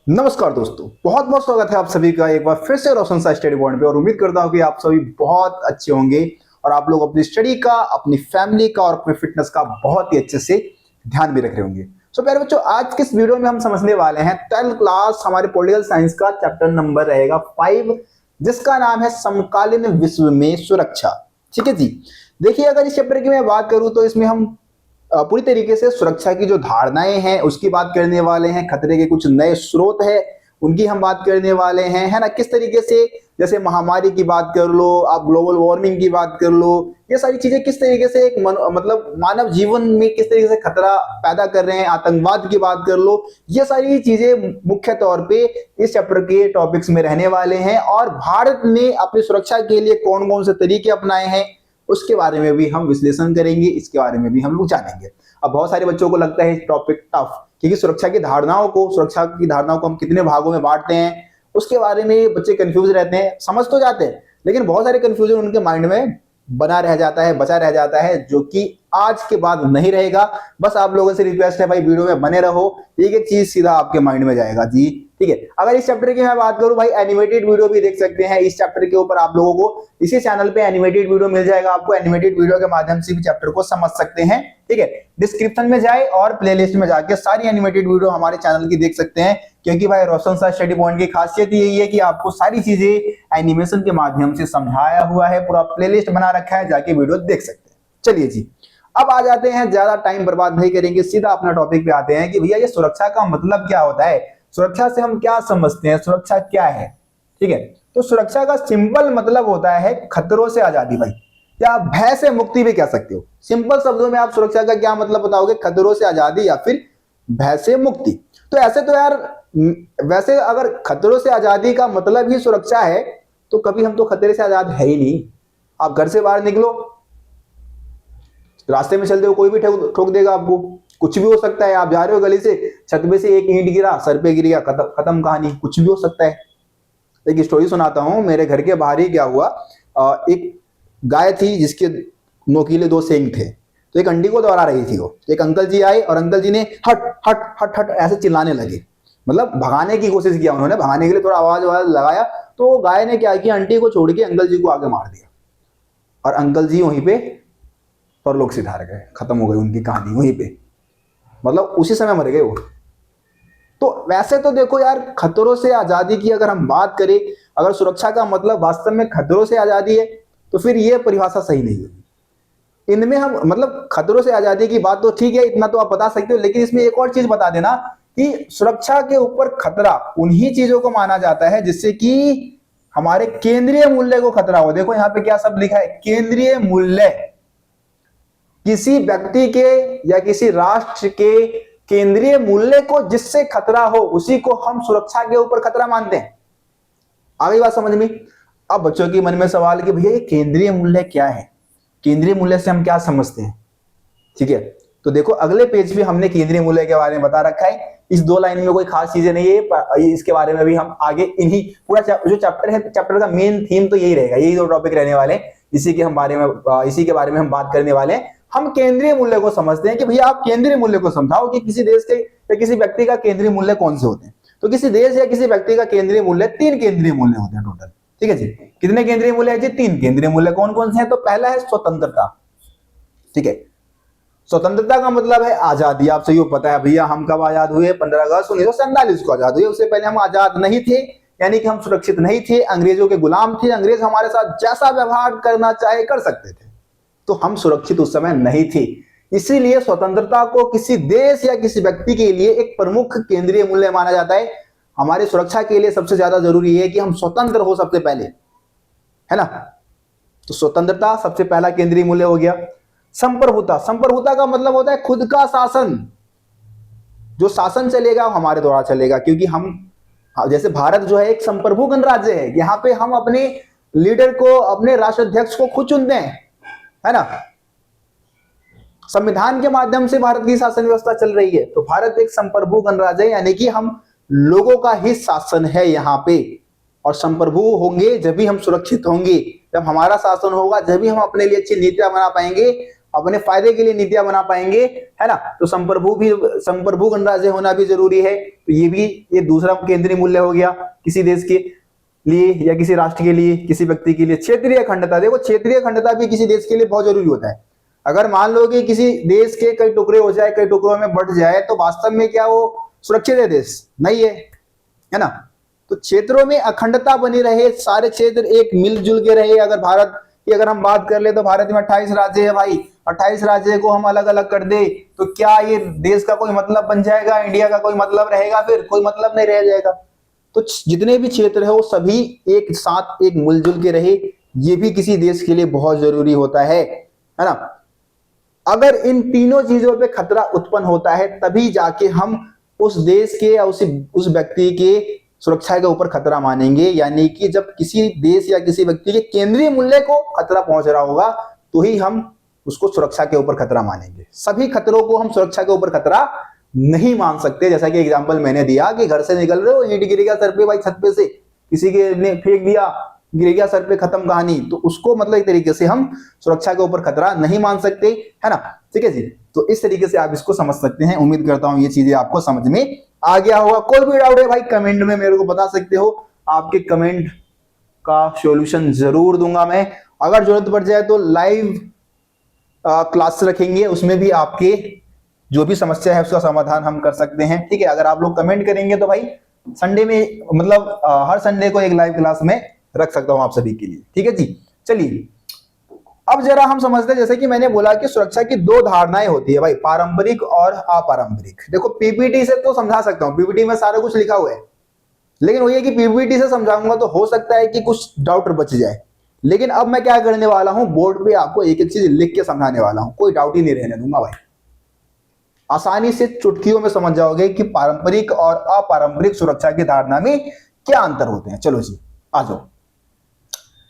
नमस्कार दोस्तों, बहुत बहुत स्वागत है आप सभी का एक बार फिर से रोशन सा स्टडी पॉइंट पे। और उम्मीद करता हूँ कि आप सभी बहुत अच्छे होंगे और आप लोग अपनी स्टडी का, अपनी फैमिली का और अपने फिटनेस का बहुत ही अच्छे से ध्यान भी रख रहे होंगे। तो प्यारे बच्चों, आज के इस वीडियो में हम समझने वाले हैं 12th क्लास हमारे पॉलिटिकल साइंस का चैप्टर नंबर रहेगा 5, जिसका नाम है समकालीन विश्व में सुरक्षा। ठीक है जी। देखिए, अगर इस चैप्टर की मैं बात करूं तो इसमें हम पूरी तरीके से सुरक्षा की जो धारणाएं हैं उसकी बात करने वाले हैं। खतरे के कुछ नए स्रोत है उनकी हम बात करने वाले हैं, है ना। किस तरीके से, जैसे महामारी की बात कर लो, आप ग्लोबल वार्मिंग की बात कर लो, ये सारी चीजें किस तरीके से एक मतलब मानव जीवन में किस तरीके से खतरा पैदा कर रहे हैं। आतंकवाद की बात कर लो, ये सारी चीजें मुख्य तौर पे इस चैप्टर के टॉपिक्स में रहने वाले हैं। और भारत ने अपनी सुरक्षा के लिए कौन कौन से तरीके अपनाए हैं उसके बारे में भी हम विश्लेषण करेंगे, इसके बारे में भी हम लोग जानेंगे। अब बहुत सारे बच्चों को लगता है टॉपिक टफ, क्योंकि सुरक्षा की धारणाओं को हम कितने भागों में बांटते हैं उसके बारे में बच्चे कंफ्यूज रहते हैं। समझ तो जाते हैं लेकिन बहुत सारे कंफ्यूजन उनके माइंड में बना रह जाता है, बचा रह जाता है, जो कि आज के बाद नहीं रहेगा। बस आप लोगों से रिक्वेस्ट है भाई, वीडियो में बने रहो, एक एक चीज सीधा आपके माइंड में जाएगा जी। ठीक है। अगर इस चैप्टर की मैं बात करूं भाई, एनिमेटेड वीडियो भी देख सकते हैं इस चैप्टर के ऊपर। आप लोगों को इसी चैनल पे एनिमेटेड वीडियो मिल जाएगा, आपको एनिमेटेड वीडियो के माध्यम से भी चैप्टर को समझ सकते हैं। ठीक है। डिस्क्रिप्शन में जाए और प्लेलिस्ट में जाके सारी एनिमेटेड वीडियो हमारे चैनल की देख सकते हैं, क्योंकि भाई रोशन सा स्टडी पॉइंट की खासियत यही है कि आपको सारी चीजें एनिमेशन के माध्यम से समझाया हुआ है, पूरा प्लेलिस्ट बना रखा है, जाके वीडियो देख सकते हैं। चलिए जी, अब आ जाते हैं, ज्यादा टाइम बर्बाद नहीं करेंगे, सीधा अपना टॉपिक पे आते हैं कि भैया ये सुरक्षा का मतलब क्या होता है, सुरक्षा से हम क्या समझते हैं, सुरक्षा क्या है। ठीक है। तो सुरक्षा का सिंपल मतलब होता है खतरों से आजादी भाई, या आप भय से मुक्ति भी कह सकते हो। सिंपल शब्दों में आप सुरक्षा का क्या मतलब बताओगे, खतरों से आजादी या फिर भय से मुक्ति। तो ऐसे तो यार, वैसे अगर खतरों से आजादी का मतलब ही सुरक्षा है तो कभी हम तो खतरे से आजाद है ही नहीं। आप घर से बाहर निकलो, रास्ते में चलते हो कोई भी ठोक देगा आपको, कुछ भी हो सकता है। आप जा रहे हो गली से, छत पे से एक ईंट गिरा, सर पे गिर गया, खत्म कहानी, कुछ भी हो सकता है। एक स्टोरी सुनाता हूं, मेरे घर के बाहर ही क्या हुआ, एक गाय थी जिसके नोकीले 2 सींग थे। तो एक अंडी को दौड़ा रही थी वो। एक अंकल जी आए और अंकल जी ने हट हट हट हट ऐसे चिल्लाने लगे, मतलब भगाने की कोशिश किया उन्होंने, भगाने के लिए थोड़ा आवाज लगाया। तो गाय ने क्या किया, अंटी को छोड़ के अंकल जी को आगे मार दिया और अंकल जी वहीं पे परलोक सिधार गए, खत्म हो गई उनकी कहानी वहीं पे, मतलब उसी समय मर गए वो। तो वैसे तो देखो यार, खतरों से आजादी की अगर हम बात करें, अगर सुरक्षा का मतलब वास्तव में खतरों से आजादी है तो फिर ये परिभाषा सही नहीं होगी। इनमें हम मतलब खतरों से आजादी की बात तो ठीक है, इतना तो आप बता सकते हो, लेकिन इसमें एक और चीज बता देना कि सुरक्षा के ऊपर खतरा उन्हीं चीजों को माना जाता है जिससे कि हमारे केंद्रीय मूल्य को खतरा हो। देखो यहाँ पे क्या सब लिखा है, केंद्रीय मूल्य। किसी व्यक्ति के या किसी राष्ट्र के केंद्रीय मूल्य को जिससे खतरा हो उसी को हम सुरक्षा के ऊपर खतरा मानते हैं। आ गई बात समझ में। अब बच्चों के मन में सवाल कि भैया ये केंद्रीय मूल्य क्या है, केंद्रीय मूल्य से हम क्या समझते हैं। ठीक है। तो देखो अगले पेज पे हमने केंद्रीय मूल्य के बारे में बता रखा है। इस 2 लाइन में कोई खास चीजें नहीं है, इसके बारे में भी हम आगे इन्हीं पूरा जो चैप्टर है, चैप्टर का मेन थीम तो यही रहेगा, यही 2 टॉपिक रहने वाले हैं, इसी के बारे में हम बात करने वाले हैं। हम केंद्रीय मूल्य को समझते हैं कि भैया आप केंद्रीय मूल्य को समझाओ कि किसी देश के या किसी व्यक्ति का केंद्रीय मूल्य कौन से होते हैं। तो किसी देश या किसी व्यक्ति का केंद्रीय मूल्य 3 केंद्रीय मूल्य होते हैं टोटल। ठीक है जी। कितने केंद्रीय मूल्य है जी, 3 केंद्रीय मूल्य। कौन कौन से हैं, तो पहला है स्वतंत्रता। ठीक है। स्वतंत्रता का मतलब है आजादी। आप सही पता है भैया, हम कब आजाद हुए, 15 अगस्त 1947 को आजाद हुए। उससे पहले हम आजाद नहीं थे, यानी कि हम सुरक्षित नहीं थे, अंग्रेजों के गुलाम थे। अंग्रेज हमारे साथ जैसा व्यवहार करना चाहे कर सकते थे, तो हम सुरक्षित उस समय नहीं थे। इसीलिए स्वतंत्रता को किसी देश या किसी व्यक्ति के लिए एक प्रमुख केंद्रीय मूल्य माना जाता है। हमारी सुरक्षा के लिए सबसे ज्यादा जरूरी है कि हम स्वतंत्र हो सबसे पहले, है ना। तो स्वतंत्रता सबसे पहला केंद्रीय मूल्य हो गया। संप्रभुता, संप्रभुता का मतलब होता है खुद का शासन। जो शासन चलेगा हमारे द्वारा चलेगा, क्योंकि हम, जैसे भारत जो है एक संप्रभु गणराज्य है, यहाँ पे हम अपने लीडर को, अपने राष्ट्राध्यक्ष को खुद चुनते हैं, है ना। संविधान के माध्यम से भारत की शासन व्यवस्था चल रही है। तो भारत एक संप्रभु गणराज्य है, यानी कि हम लोगों का ही शासन है यहाँ पे। और संप्रभु होंगे जब भी हम सुरक्षित होंगे, जब हमारा शासन होगा जब भी हम अपने लिए अच्छी नीतियां बना पाएंगे अपने फायदे के लिए नीतियां बना पाएंगे, है ना। तो संप्रभु गणराज्य होना भी जरूरी है। तो ये दूसरा केंद्रीय मूल्य हो गया किसी देश के लिए या किसी राष्ट्र के लिए, किसी व्यक्ति के लिए। क्षेत्रीय अखंडता, देखो क्षेत्रीय अखंडता भी किसी देश के लिए बहुत जरूरी होता है। अगर मान लो कि किसी देश के कई टुकड़े हो जाए, कई टुकड़ों में बंट जाए, तो वास्तव में क्या वो सुरक्षित है देश? नहीं है ना। तो क्षेत्रों में अखंडता बनी रहे, सारे क्षेत्र एक मिलजुल के रहे। अगर भारत की अगर हम बात कर ले तो भारत में 28 राज्य है भाई, 28 राज्य को हम अलग अलग कर दे तो क्या ये देश का कोई मतलब बन जाएगा? इंडिया का कोई मतलब रहेगा? फिर कोई मतलब नहीं रह जाएगा। तो जितने भी क्षेत्र है वो सभी एक साथ एक मिलजुल के रहे, ये भी किसी देश के लिए बहुत जरूरी होता है ना। अगर इन तीनों चीजों पे खतरा उत्पन्न होता है तभी जाके हम उस देश के या उस व्यक्ति के सुरक्षा के ऊपर खतरा मानेंगे। यानी कि जब किसी देश या किसी व्यक्ति के केंद्रीय मूल्य को खतरा पहुंच रहा होगा तो ही हम उसको सुरक्षा के ऊपर खतरा मानेंगे। सभी खतरों को हम सुरक्षा के ऊपर खतरा नहीं मान सकते। जैसा कि एग्जांपल मैंने दिया कि घर से निकल रहे हो, ईंट गिर गया सर पे भाई, छत पे से किसी के ने फेंक दिया, गिर गया सर पे, खत्म कहानी। तो उसको मतलब एक तरीके से हम सुरक्षा के ऊपर खतरा नहीं मान सकते, है ना। ठीक है जी। तो इस तरीके से आप इसको समझ सकते हैं। उम्मीद करता हूं ये चीजें आपको समझ में आ गया होगा। कोई भी डाउट है भाई कमेंट में मेरे को बता सकते हो, आपके कमेंट का सॉल्यूशन जरूर दूंगा मैं। अगर जरूरत पड़ जाए तो लाइव क्लास रखेंगे, उसमें भी आपके जो भी समस्या है उसका समाधान हम कर सकते हैं। ठीक है, अगर आप लोग कमेंट करेंगे तो भाई संडे में मतलब हर संडे को एक लाइव क्लास में रख सकता हूं आप सभी के लिए। ठीक है जी। चलिए अब जरा हम समझते हैं, जैसे कि मैंने बोला कि सुरक्षा की दो धारणाएं होती है भाई, पारंपरिक और अपारंपरिक। देखो पीपीटी से तो समझा सकता हूं, पीपीटी में सारा कुछ लिखा हुआ है, लेकिन वो ये कि पीपीटी से समझाऊंगा तो हो सकता है कि कुछ डाउट बच जाए। लेकिन अब मैं क्या करने वाला हूं, बोर्ड पे आपको एक एक चीज लिख के समझाने वाला हूं, कोई डाउट ही नहीं रहने दूंगा भाई। आसानी से चुटकियों में समझ जाओगे कि पारंपरिक और अपारंपरिक सुरक्षा की धारणा में क्या अंतर होते हैं। चलो जी आ जाओ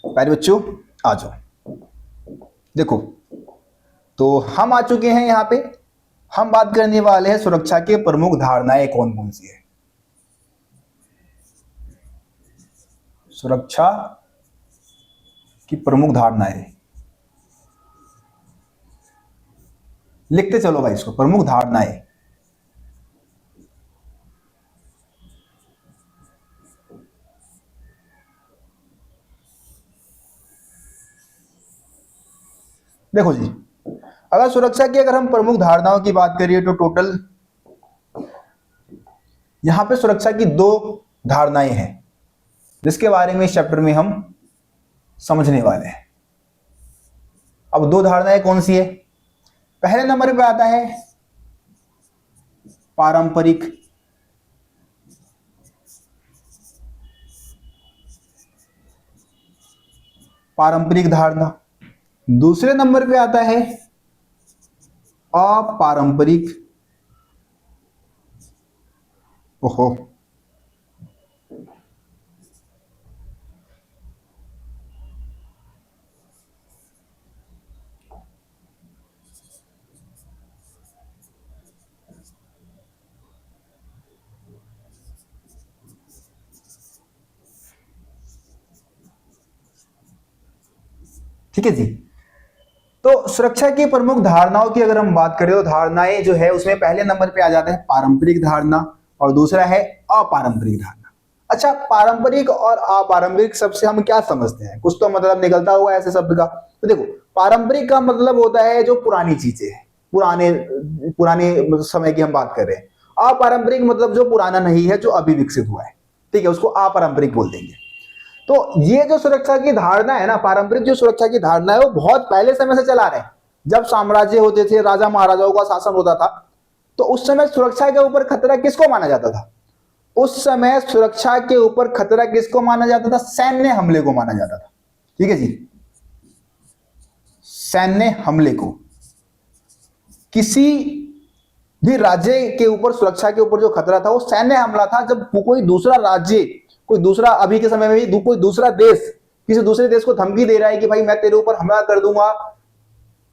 प्यारे बच्चों, आ जाओ। देखो तो हम आ चुके हैं यहां पे, हम बात करने वाले हैं सुरक्षा के प्रमुख धारणाएं कौन कौन सी है। सुरक्षा की प्रमुख धारणाएं लिखते चलो भाई इसको, प्रमुख धारणाएं। देखो जी, अगर सुरक्षा की अगर हम प्रमुख धारणाओं की बात करिए तो टोटल यहां पे सुरक्षा की दो धारणाएं हैं जिसके बारे में इस चैप्टर में हम समझने वाले हैं। अब दो धारणाएं कौन सी है? पहले नंबर पे आता है पारंपरिक, पारंपरिक धारणा। दूसरे नंबर पे आता है अपारंपरिक। ओहो, ठीक है जी। तो सुरक्षा की प्रमुख धारणाओं की अगर हम बात करें तो धारणाएं जो है उसमें पहले नंबर पे आ जाता है पारंपरिक धारणा और दूसरा है अपारंपरिक धारणा। अच्छा, पारंपरिक और अपारंपरिक शब्द से हम क्या समझते हैं? कुछ तो मतलब निकलता हुआ ऐसे शब्द का। तो देखो पारंपरिक का मतलब होता है जो पुरानी चीजें हैं, पुराने पुराने समय की हम बात कर रहे हैं। अपारंपरिक मतलब जो पुराना नहीं है, जो अभी विकसित हुआ है, ठीक है, उसको अपारंपरिक बोल देंगे। तो ये जो सुरक्षा की धारणा है ना, पारंपरिक जो सुरक्षा की धारणा है वो बहुत पहले समय से चला रहे हैं। जब साम्राज्य होते थे, राजा महाराजाओं का शासन होता था, तो उस समय सुरक्षा के ऊपर खतरा किसको माना जाता था? उस समय सुरक्षा के ऊपर खतरा किसको माना जाता था? सैन्य हमले को माना जाता था। ठीक है जी, सैन्य हमले को। किसी भी राज्य के ऊपर सुरक्षा के ऊपर जो खतरा था वो सैन्य हमला था। जब कोई दूसरा राज्य, कोई दूसरा, अभी के समय में भी कोई दूसरा देश किसी दूसरे देश को धमकी दे रहा है कि भाई मैं तेरे ऊपर हमला कर दूंगा,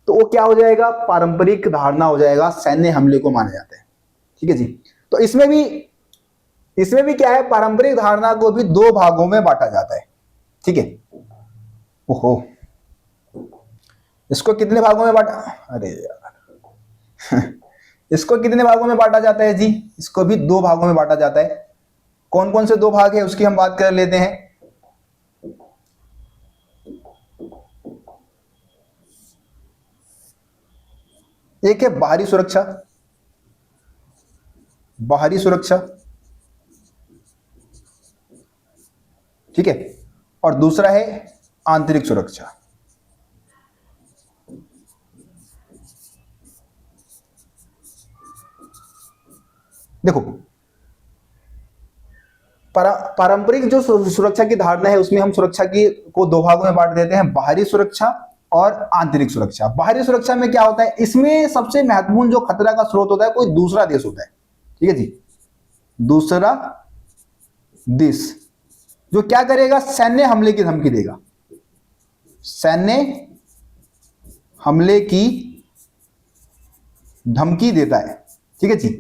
तो वो क्या हो जाएगा? पारंपरिक धारणा हो जाएगा, सैन्य हमले को माना जाता है। ठीक है जी। तो इसमें भी क्या है, पारंपरिक धारणा को भी दो भागों में बांटा जाता है। ठीक है। ओहो, इसको कितने भागों में बांटा, अरे यार इसको कितने भागों में बांटा जाता है जी? इसको भी दो भागों में बांटा जाता है। कौन कौन से दो भाग है उसकी हम बात कर लेते हैं। एक है बाहरी सुरक्षा, बाहरी सुरक्षा, ठीक है, और दूसरा है आंतरिक सुरक्षा। देखो पारंपरिक जो सुरक्षा की धारणा है उसमें हम सुरक्षा की को दो भागों में बांट देते हैं, बाहरी सुरक्षा और आंतरिक सुरक्षा। बाहरी सुरक्षा में क्या होता है, इसमें सबसे महत्वपूर्ण जो खतरा का स्रोत होता है कोई दूसरा देश होता है, ठीक है जी। दूसरा देश जो क्या करेगा, सैन्य हमले की धमकी देगा, सैन्य हमले की धमकी देता है, ठीक है जी।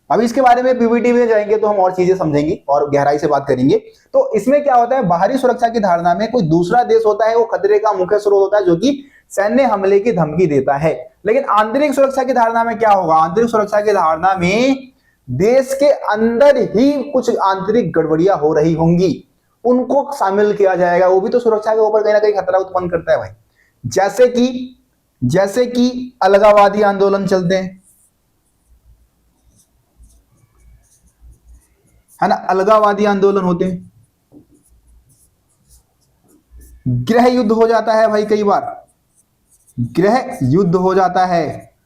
अभी इसके बारे में पीपीटी में जाएंगे तो हम और चीजें समझेंगे और गहराई से बात करेंगे। तो इसमें क्या होता है, बाहरी सुरक्षा की धारणा में कोई दूसरा देश होता है वो खतरे का मुख्य स्रोत होता है जो कि सैन्य हमले की धमकी देता है। लेकिन आंतरिक सुरक्षा की धारणा में क्या होगा, आंतरिक सुरक्षा की धारणा में देश के अंदर ही कुछ आंतरिक गड़बड़ियां हो रही होंगी, उनको शामिल किया जाएगा। वो भी तो सुरक्षा के ऊपर कहीं ना कहीं खतरा उत्पन्न करता है भाई। जैसे कि अलगाववादी आंदोलन चलते हैं, है ना, अलगाववादी आंदोलन होते हैं, गृह युद्ध हो जाता है भाई, कई बार गृह युद्ध हो जाता है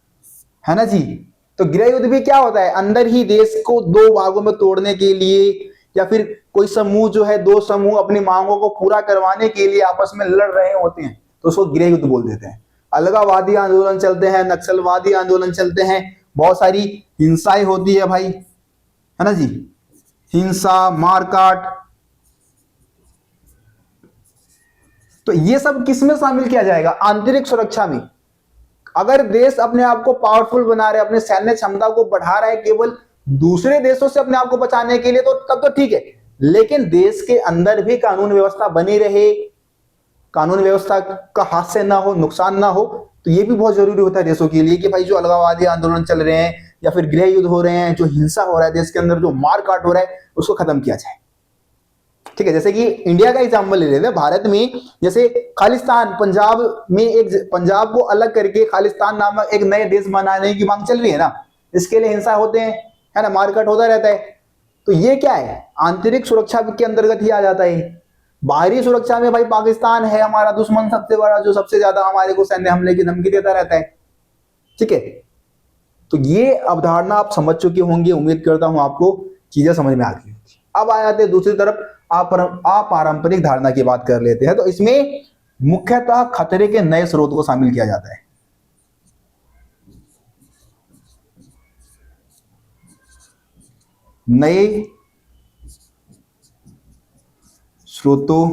ना जी। तो गृह युद्ध भी क्या होता है, अंदर ही देश को दो भागों में तोड़ने के लिए, या फिर कोई समूह जो है, दो समूह अपनी मांगों को पूरा करवाने के लिए आपस में लड़ रहे होते हैं, तो उसको गृह युद्ध बोल देते हैं। अलगाववादी आंदोलन चलते हैं, नक्सलवादी आंदोलन चलते हैं, बहुत सारी हिंसाएं होती है भाई, है ना जी, हिंसा, मारकाट। तो ये सब किस में शामिल किया जाएगा, आंतरिक सुरक्षा में। अगर देश अपने आप को पावरफुल बना रहे, अपने सैन्य क्षमता को बढ़ा रहा है केवल दूसरे देशों से अपने आप को बचाने के लिए, तो तब तो ठीक है। लेकिन देश के अंदर भी कानून व्यवस्था बनी रहे, कानून व्यवस्था का हाथ से ना हो, नुकसान ना हो, तो ये भी बहुत जरूरी होता है देशों के लिए कि भाई जो अलगाववादी आंदोलन चल रहे हैं या फिर गृह युद्ध हो रहे हैं, जो हिंसा हो रहा है देश के अंदर, जो मार काट हो रहा है, उसको खत्म किया जाए, ठीक है। जैसे कि इंडिया का एग्जांपल ले लेते हैं, भारत में जैसे खालिस्तान, पंजाब में एक, पंजाब को अलग करके खालिस्तान नामक एक नए देश बनाने की मांग चल रही है ना, इसके लिए हिंसा होते हैं, है ना, मारकाट होता रहता है। तो ये क्या है, आंतरिक सुरक्षा के अंतर्गत ही आ जाता है। बाहरी सुरक्षा में भाई पाकिस्तान है हमारा दुश्मन सबसे बड़ा, जो सबसे ज्यादा हमारे को सैन्य हमले की धमकी देता रहता है, ठीक है। तो ये अवधारणा आप समझ चुके होंगे, उम्मीद करता हूं आपको चीजें समझ में आ गई। अब आ जाते हैं दूसरी तरफ, अपारंपरिक धारणा की बात कर लेते हैं। तो इसमें मुख्यतः खतरे के नए स्रोत को शामिल किया जाता है। नए स्रोतों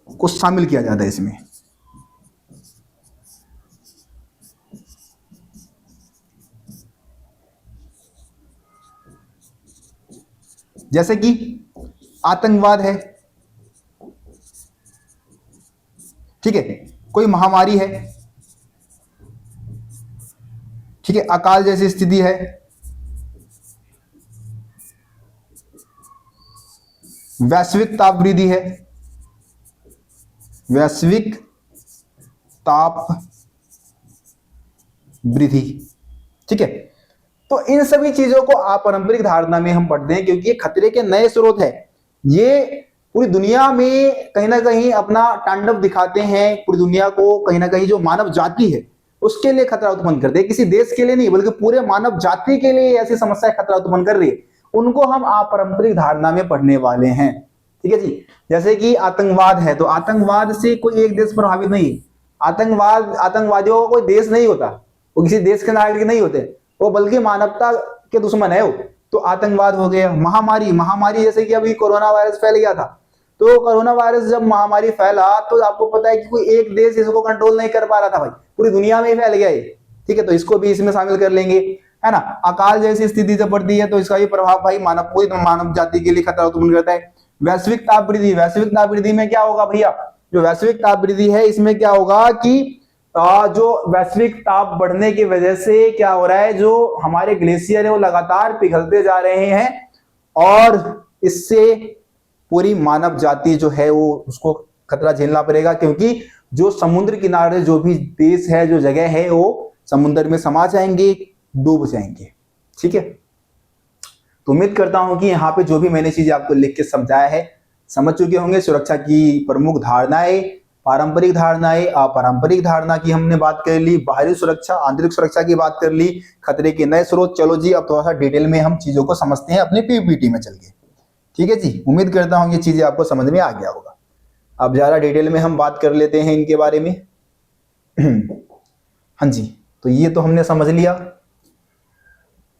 को शामिल किया जाता है इसमें। जैसे कि आतंकवाद है, ठीक है, कोई महामारी है, ठीक है, अकाल जैसी स्थिति है, वैश्विक ताप वृद्धि है, वैश्विक ताप वृद्धि, ठीक है। तो इन सभी चीजों को अपारंपरिक धारणा में हम पढ़ते हैं, क्योंकि ये खतरे के नए स्रोत है। ये पूरी दुनिया में कहीं ना कहीं अपना तांडव दिखाते हैं, पूरी दुनिया को कहीं ना कहीं जो मानव जाति है उसके लिए खतरा उत्पन्न करते हैं, किसी देश के लिए नहीं बल्कि पूरे मानव जाति के लिए ऐसी समस्या खतरा उत्पन्न कर रही है, उनको हम अपारंपरिक धारणा में पढ़ने वाले हैं, ठीक है जी। जैसे कि आतंकवाद है, तो आतंकवाद से कोई एक देश प्रभावित नहीं है, आतंकवादियों का कोई देश नहीं होता, वो किसी देश के नागरिक नहीं होते, वो बल्कि मानवता के दुश्मन है वो। तो आतंकवाद हो गया। महामारी जैसे कि अभी कोरोना वायरस फैल गया था, तो कोरोना वायरस जब महामारी फैला तो आपको पता है कि कोई एक देश इसको कंट्रोल नहीं कर पा रहा था भाई, पूरी दुनिया में ही फैल गया ये, ठीक है। तो इसको भी इसमें शामिल कर लेंगे, है ना। अकाल जैसी स्थिति जब पड़ती है तो इसका भी प्रभाव भाई पूरी मानव जाति के लिए खतरा उत्पन्न करता है। वैश्विक ताप वृद्धि में क्या होगा भैया, जो वैश्विक ताप वृद्धि है, इसमें क्या होगा कि जो वैश्विक ताप बढ़ने की वजह से क्या हो रहा है, जो हमारे ग्लेशियर है वो लगातार पिघलते जा रहे हैं और इससे पूरी मानव जाति जो है वो उसको खतरा झेलना पड़ेगा, क्योंकि जो समुद्र किनारे जो भी देश है, जो जगह है, वो समुद्र में समा जाएंगे, डूब जाएंगे। ठीक है, तो उम्मीद करता हूं कि यहाँ पे जो भी मैंने चीजें आपको लिख के समझाया है समझ चुके होंगे। सुरक्षा की प्रमुख धारणाएं, पारंपरिक धारणाएं, अपारंपरिक धारणा की हमने बात कर ली, बाहरी सुरक्षा, आंतरिक सुरक्षा की बात कर ली, खतरे के नए स्रोत। चलो जी, अब थोड़ा सा डिटेल में हम चीजों को समझते हैं अपने पीपीटी में चल के। ठीक है जी, उम्मीद करता हूँ ये चीजें आपको समझ में आ गया होगा। अब ज्यादा डिटेल में हम बात कर लेते हैं इनके बारे में। हाँ जी, तो ये तो हमने समझ लिया,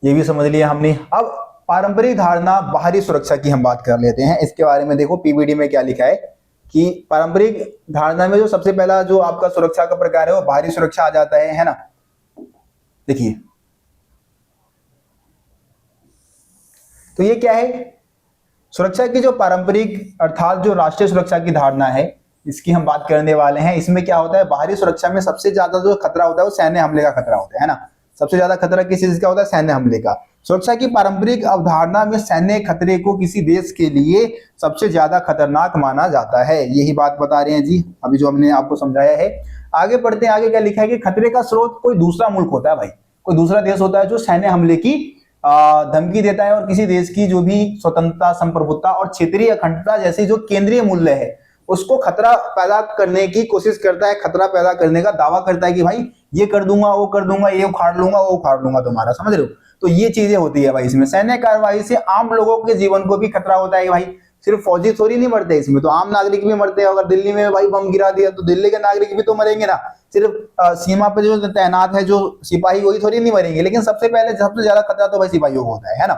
ये भी समझ लिया हमने। अब पारंपरिक धारणा, बाहरी सुरक्षा की हम बात कर लेते हैं। इसके बारे में देखो पीपीटी में क्या लिखा है कि पारंपरिक धारणा में जो सबसे पहला जो आपका सुरक्षा का प्रकार है वो बाहरी सुरक्षा आ जाता है ना। देखिए, तो ये क्या है, सुरक्षा की जो पारंपरिक अर्थात जो राष्ट्रीय सुरक्षा की धारणा है, इसकी हम बात करने वाले हैं। इसमें क्या होता है, बाहरी सुरक्षा में सबसे ज्यादा जो खतरा होता है वो सैन्य हमले का खतरा होता है ना। सबसे ज्यादा खतरा किस चीज का होता है, सैन्य हमले का। सुरक्षा की पारंपरिक अवधारणा में सैन्य खतरे को किसी देश के लिए सबसे ज्यादा खतरनाक माना जाता है। यही बात बता रहे हैं जी, अभी जो हमने आपको समझाया है। आगे बढ़ते हैं, आगे क्या लिखा है कि खतरे का स्रोत कोई दूसरा मुल्क होता है भाई, कोई दूसरा देश होता है जो सैन्य हमले की धमकी देता है और किसी देश की जो भी स्वतंत्रता, संप्रभुता और क्षेत्रीय अखंडता जैसी जो केंद्रीय मूल्य है उसको खतरा पैदा करने की कोशिश करता है, खतरा पैदा करने का दावा करता है कि भाई ये कर दूंगा, वो कर दूंगा, ये उखाड़ लूंगा, वो उखाड़ लूंगा तुम्हारा, समझ रहे हो। तो ये चीजें होती है भाई इसमें। सैन्य कार्रवाई से आम लोगों के जीवन को भी खतरा होता है भाई, सिर्फ फौजी थोड़ी नहीं मरते इसमें, तो आम नागरिक भी मरते हैं। अगर दिल्ली में भाई बम गिरा दिया तो दिल्ली के नागरिक भी तो मरेंगे ना, सिर्फ सीमा पे जो तैनात है जो सिपाही वही थोड़ी नहीं मरेंगे। लेकिन सबसे पहले सबसे ज्यादा खतरा तो भाई सिपाहियों को होता है ना।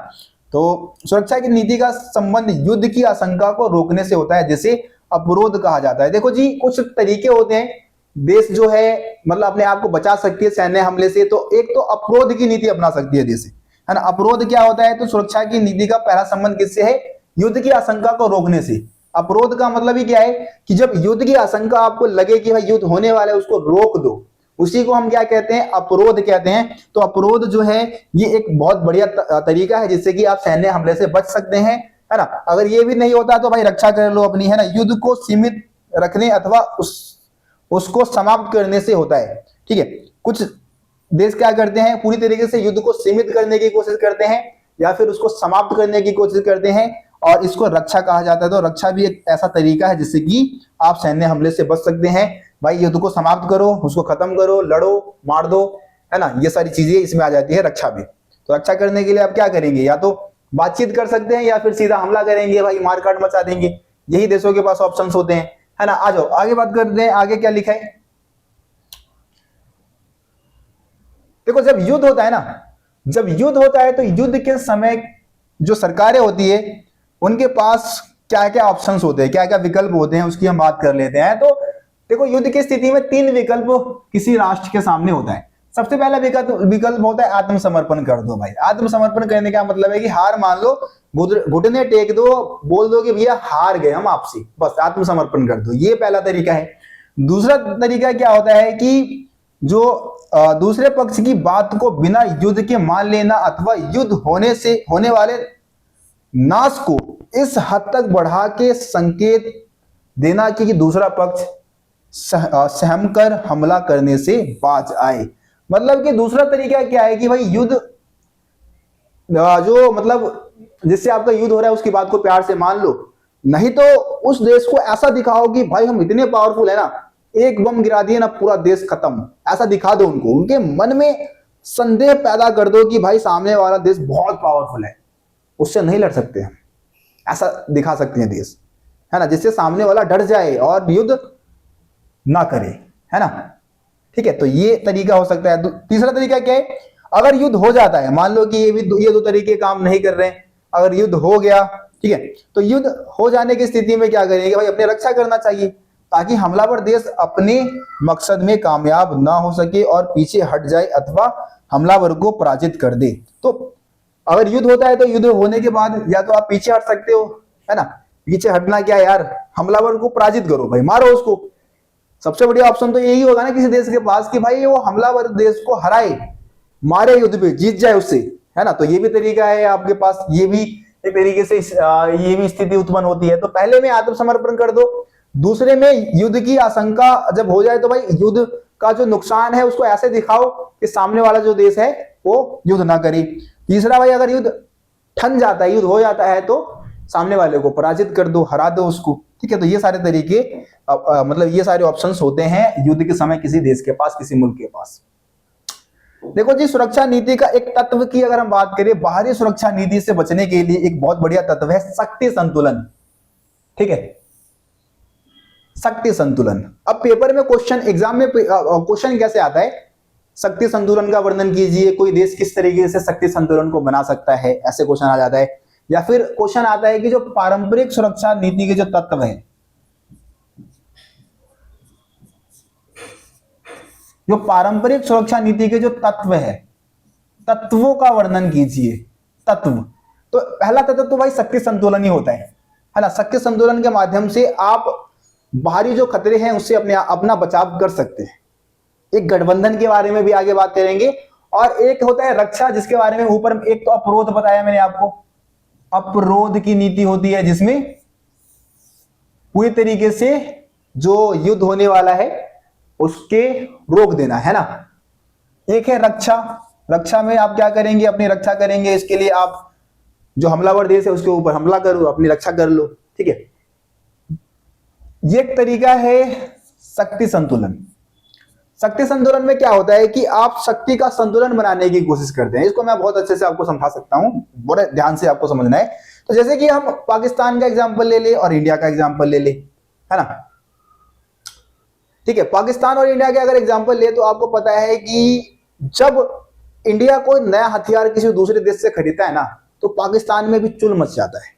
तो सुरक्षा की नीति का संबंध युद्ध की आशंका को रोकने से होता है, जिसे अवरोध कहा जाता है। देखो जी, कुछ तरीके होते हैं देश जो है मतलब अपने आप को बचा सकती है सैन्य हमले से। तो एक तो अवरोध की नीति अपना सकती है देश, है ना। अवरोध क्या होता है, तो सुरक्षा की नीति का पहला संबंध किससे है, युद्ध की आशंका को रोकने से। अवरोध का मतलब ही क्या है कि जब युद्ध की आशंका आपको लगे कि भाई युद्ध होने वाला है, उसको रोक दो, उसी को हम क्या कहते हैं, अवरोध कहते हैं। तो अवरोध जो है ये एक बहुत बढ़िया तरीका है जिससे कि आप सैन्य हमले से बच सकते हैं, है ना। अगर ये भी नहीं होता तो भाई रक्षा कर लो अपनी, है ना। युद्ध को सीमित रखने अथवा उसको समाप्त करने से होता है। ठीक है, कुछ देश क्या करते हैं, पूरी तरीके से युद्ध को सीमित करने की कोशिश करते हैं या फिर उसको समाप्त करने की कोशिश करते हैं, और इसको रक्षा कहा जाता है। तो रक्षा भी एक ऐसा तरीका है जिससे कि आप सैन्य हमले से बच सकते हैं। भाई युद्ध को समाप्त करो, उसको खत्म करो, लड़ो, मार दो, है ना। ये सारी चीजें इसमें आ जाती है रक्षा में। तो रक्षा करने के लिए आप क्या करेंगे, या तो बातचीत कर सकते हैं या फिर सीधा हमला करेंगे, भाई मारकाट मचा देंगे। यही देशों के पास ऑप्शन होते हैं, है ना। आ जाओ आगे बात करते हैं, आगे क्या लिखा है। देखो जब युद्ध होता है ना, जब युद्ध होता है तो युद्ध के समय जो सरकारें होती है उनके पास क्या क्या ऑप्शंस होते हैं, क्या क्या विकल्प होते हैं, उसकी हम बात कर लेते हैं। तो देखो युद्ध की स्थिति में 3 विकल्प किसी राष्ट्र के सामने होता है। सबसे पहला विकल्प होता है आत्मसमर्पण कर दो भाई। आत्मसमर्पण करने का मतलब है कि हार मान लो, घुटने टेक दो, बोल दो कि भैया हार गए हम आपसे, बस आत्मसमर्पण कर दो। ये पहला तरीका है। दूसरा तरीका क्या होता है कि जो दूसरे पक्ष की बात को बिना युद्ध के मान लेना अथवा युद्ध होने से होने वाले नाश को इस हद तक बढ़ा के संकेत देना कि दूसरा पक्ष सहमकर हमला करने से बाज आए। मतलब कि दूसरा तरीका क्या है कि भाई युद्ध जो मतलब जिससे आपका युद्ध हो रहा है उसकी बात को प्यार से मान लो, नहीं तो उस देश को ऐसा दिखाओ कि भाई हम इतने पावरफुल है ना, एक बम गिरा दिए ना पूरा देश खत्म, ऐसा दिखा दो उनको। उनके मन में संदेह पैदा कर दो कि भाई सामने वाला देश बहुत पावरफुल है, उससे नहीं लड़ सकते, ऐसा दिखा सकते हैं देश, है ना, जिससे सामने वाला डर जाए और युद्ध ना करे, है ना। ठीक है, तो ये तरीका हो सकता है। तीसरा तरीका क्या है, अगर युद्ध हो जाता है, मान लो कि ये 2 तरीके काम नहीं कर रहे हैं, अगर युद्ध हो गया, ठीक है, तो युद्ध हो जाने की स्थिति में क्या करेंगे भाई, अपनी रक्षा करना चाहिए ताकि हमलावर देश अपने मकसद में कामयाब ना हो सके और पीछे हट जाए अथवा हमलावर को पराजित कर दे। तो अगर युद्ध होता है तो युद्ध होने के बाद या तो आप पीछे हट सकते हो, है ना। पीछे हटना क्या यार, हमलावर को पराजित करो भाई, मारो उसको, सबसे बढ़िया ऑप्शन तो यही होगा ना किसी देश के पास कि भाई वो हमलावर देश को हराए, मारे युद्ध पे, जीत जाए उससे, है ना। तो ये भी तरीका है आपके पास, ये भी एक तरीके से ये भी स्थिति उत्पन्न होती है। तो पहले में आत्मसमर्पण कर दो, दूसरे में युद्ध की आशंका जब हो जाए तो भाई युद्ध का जो नुकसान है उसको ऐसे दिखाओ कि सामने वाला जो देश है वो युद्ध ना करे। तीसरा भाई अगर युद्ध ठन जाता है, युद्ध हो जाता है, तो सामने वाले को पराजित कर दो, हरा दो उसको, ठीक है। तो ये सारे तरीके मतलब ये सारे ऑप्शंस होते हैं युद्ध के समय किसी देश के पास, किसी मुल्क के पास। देखो जी, सुरक्षा नीति का एक तत्व की अगर हम बात करें, बाहरी सुरक्षा नीति से बचने के लिए एक बहुत बढ़िया तत्व है शक्ति संतुलन, ठीक है, शक्ति संतुलन। अब पेपर में क्वेश्चन, एग्जाम में क्वेश्चन कैसे आता है, शक्ति संतुलन का वर्णन कीजिए, कोई देश किस तरीके से शक्ति संतुलन को बना सकता है, ऐसे क्वेश्चन आ जाता है। या फिर क्वेश्चन आता है कि जो पारंपरिक सुरक्षा नीति के जो तत्व है, जो पारंपरिक सुरक्षा नीति के जो तत्व है, तत्वों का वर्णन कीजिए। तत्व, तो पहला तत्व तो भाई शक्ति संतुलन ही होता है ना। शक्ति संतुलन के माध्यम से आप बाहरी जो खतरे हैं उससे अपना बचाव कर सकते हैं। एक गठबंधन के बारे में भी आगे बात करेंगे, और एक होता है रक्षा, जिसके बारे में ऊपर एक तो अपरोध बताया मैंने आपको, अपरोध की नीति होती है जिसमें पूरी तरीके से जो युद्ध होने वाला है उसके रोक देना, है ना। एक है रक्षा, रक्षा में आप क्या करेंगे, अपनी रक्षा करेंगे, इसके लिए आप जो हमलावर देश है उसके ऊपर हमला करो, अपनी रक्षा कर लो, ठीक है। ये एक तरीका है शक्ति संतुलन। शक्ति संतुलन में क्या होता है कि आप शक्ति का संतुलन बनाने की कोशिश करते हैं। इसको मैं बहुत अच्छे से आपको समझा सकता हूं, बड़े ध्यान से आपको समझना है। तो जैसे कि हम पाकिस्तान का एग्जांपल ले ले और इंडिया का एग्जांपल ले ले, है ना, ठीक है। पाकिस्तान और इंडिया के अगर एग्जांपल ले तो आपको पता है कि जब इंडिया कोई नया हथियार किसी दूसरे देश से खरीदता है ना, तो पाकिस्तान में भी चुल मच जाता है,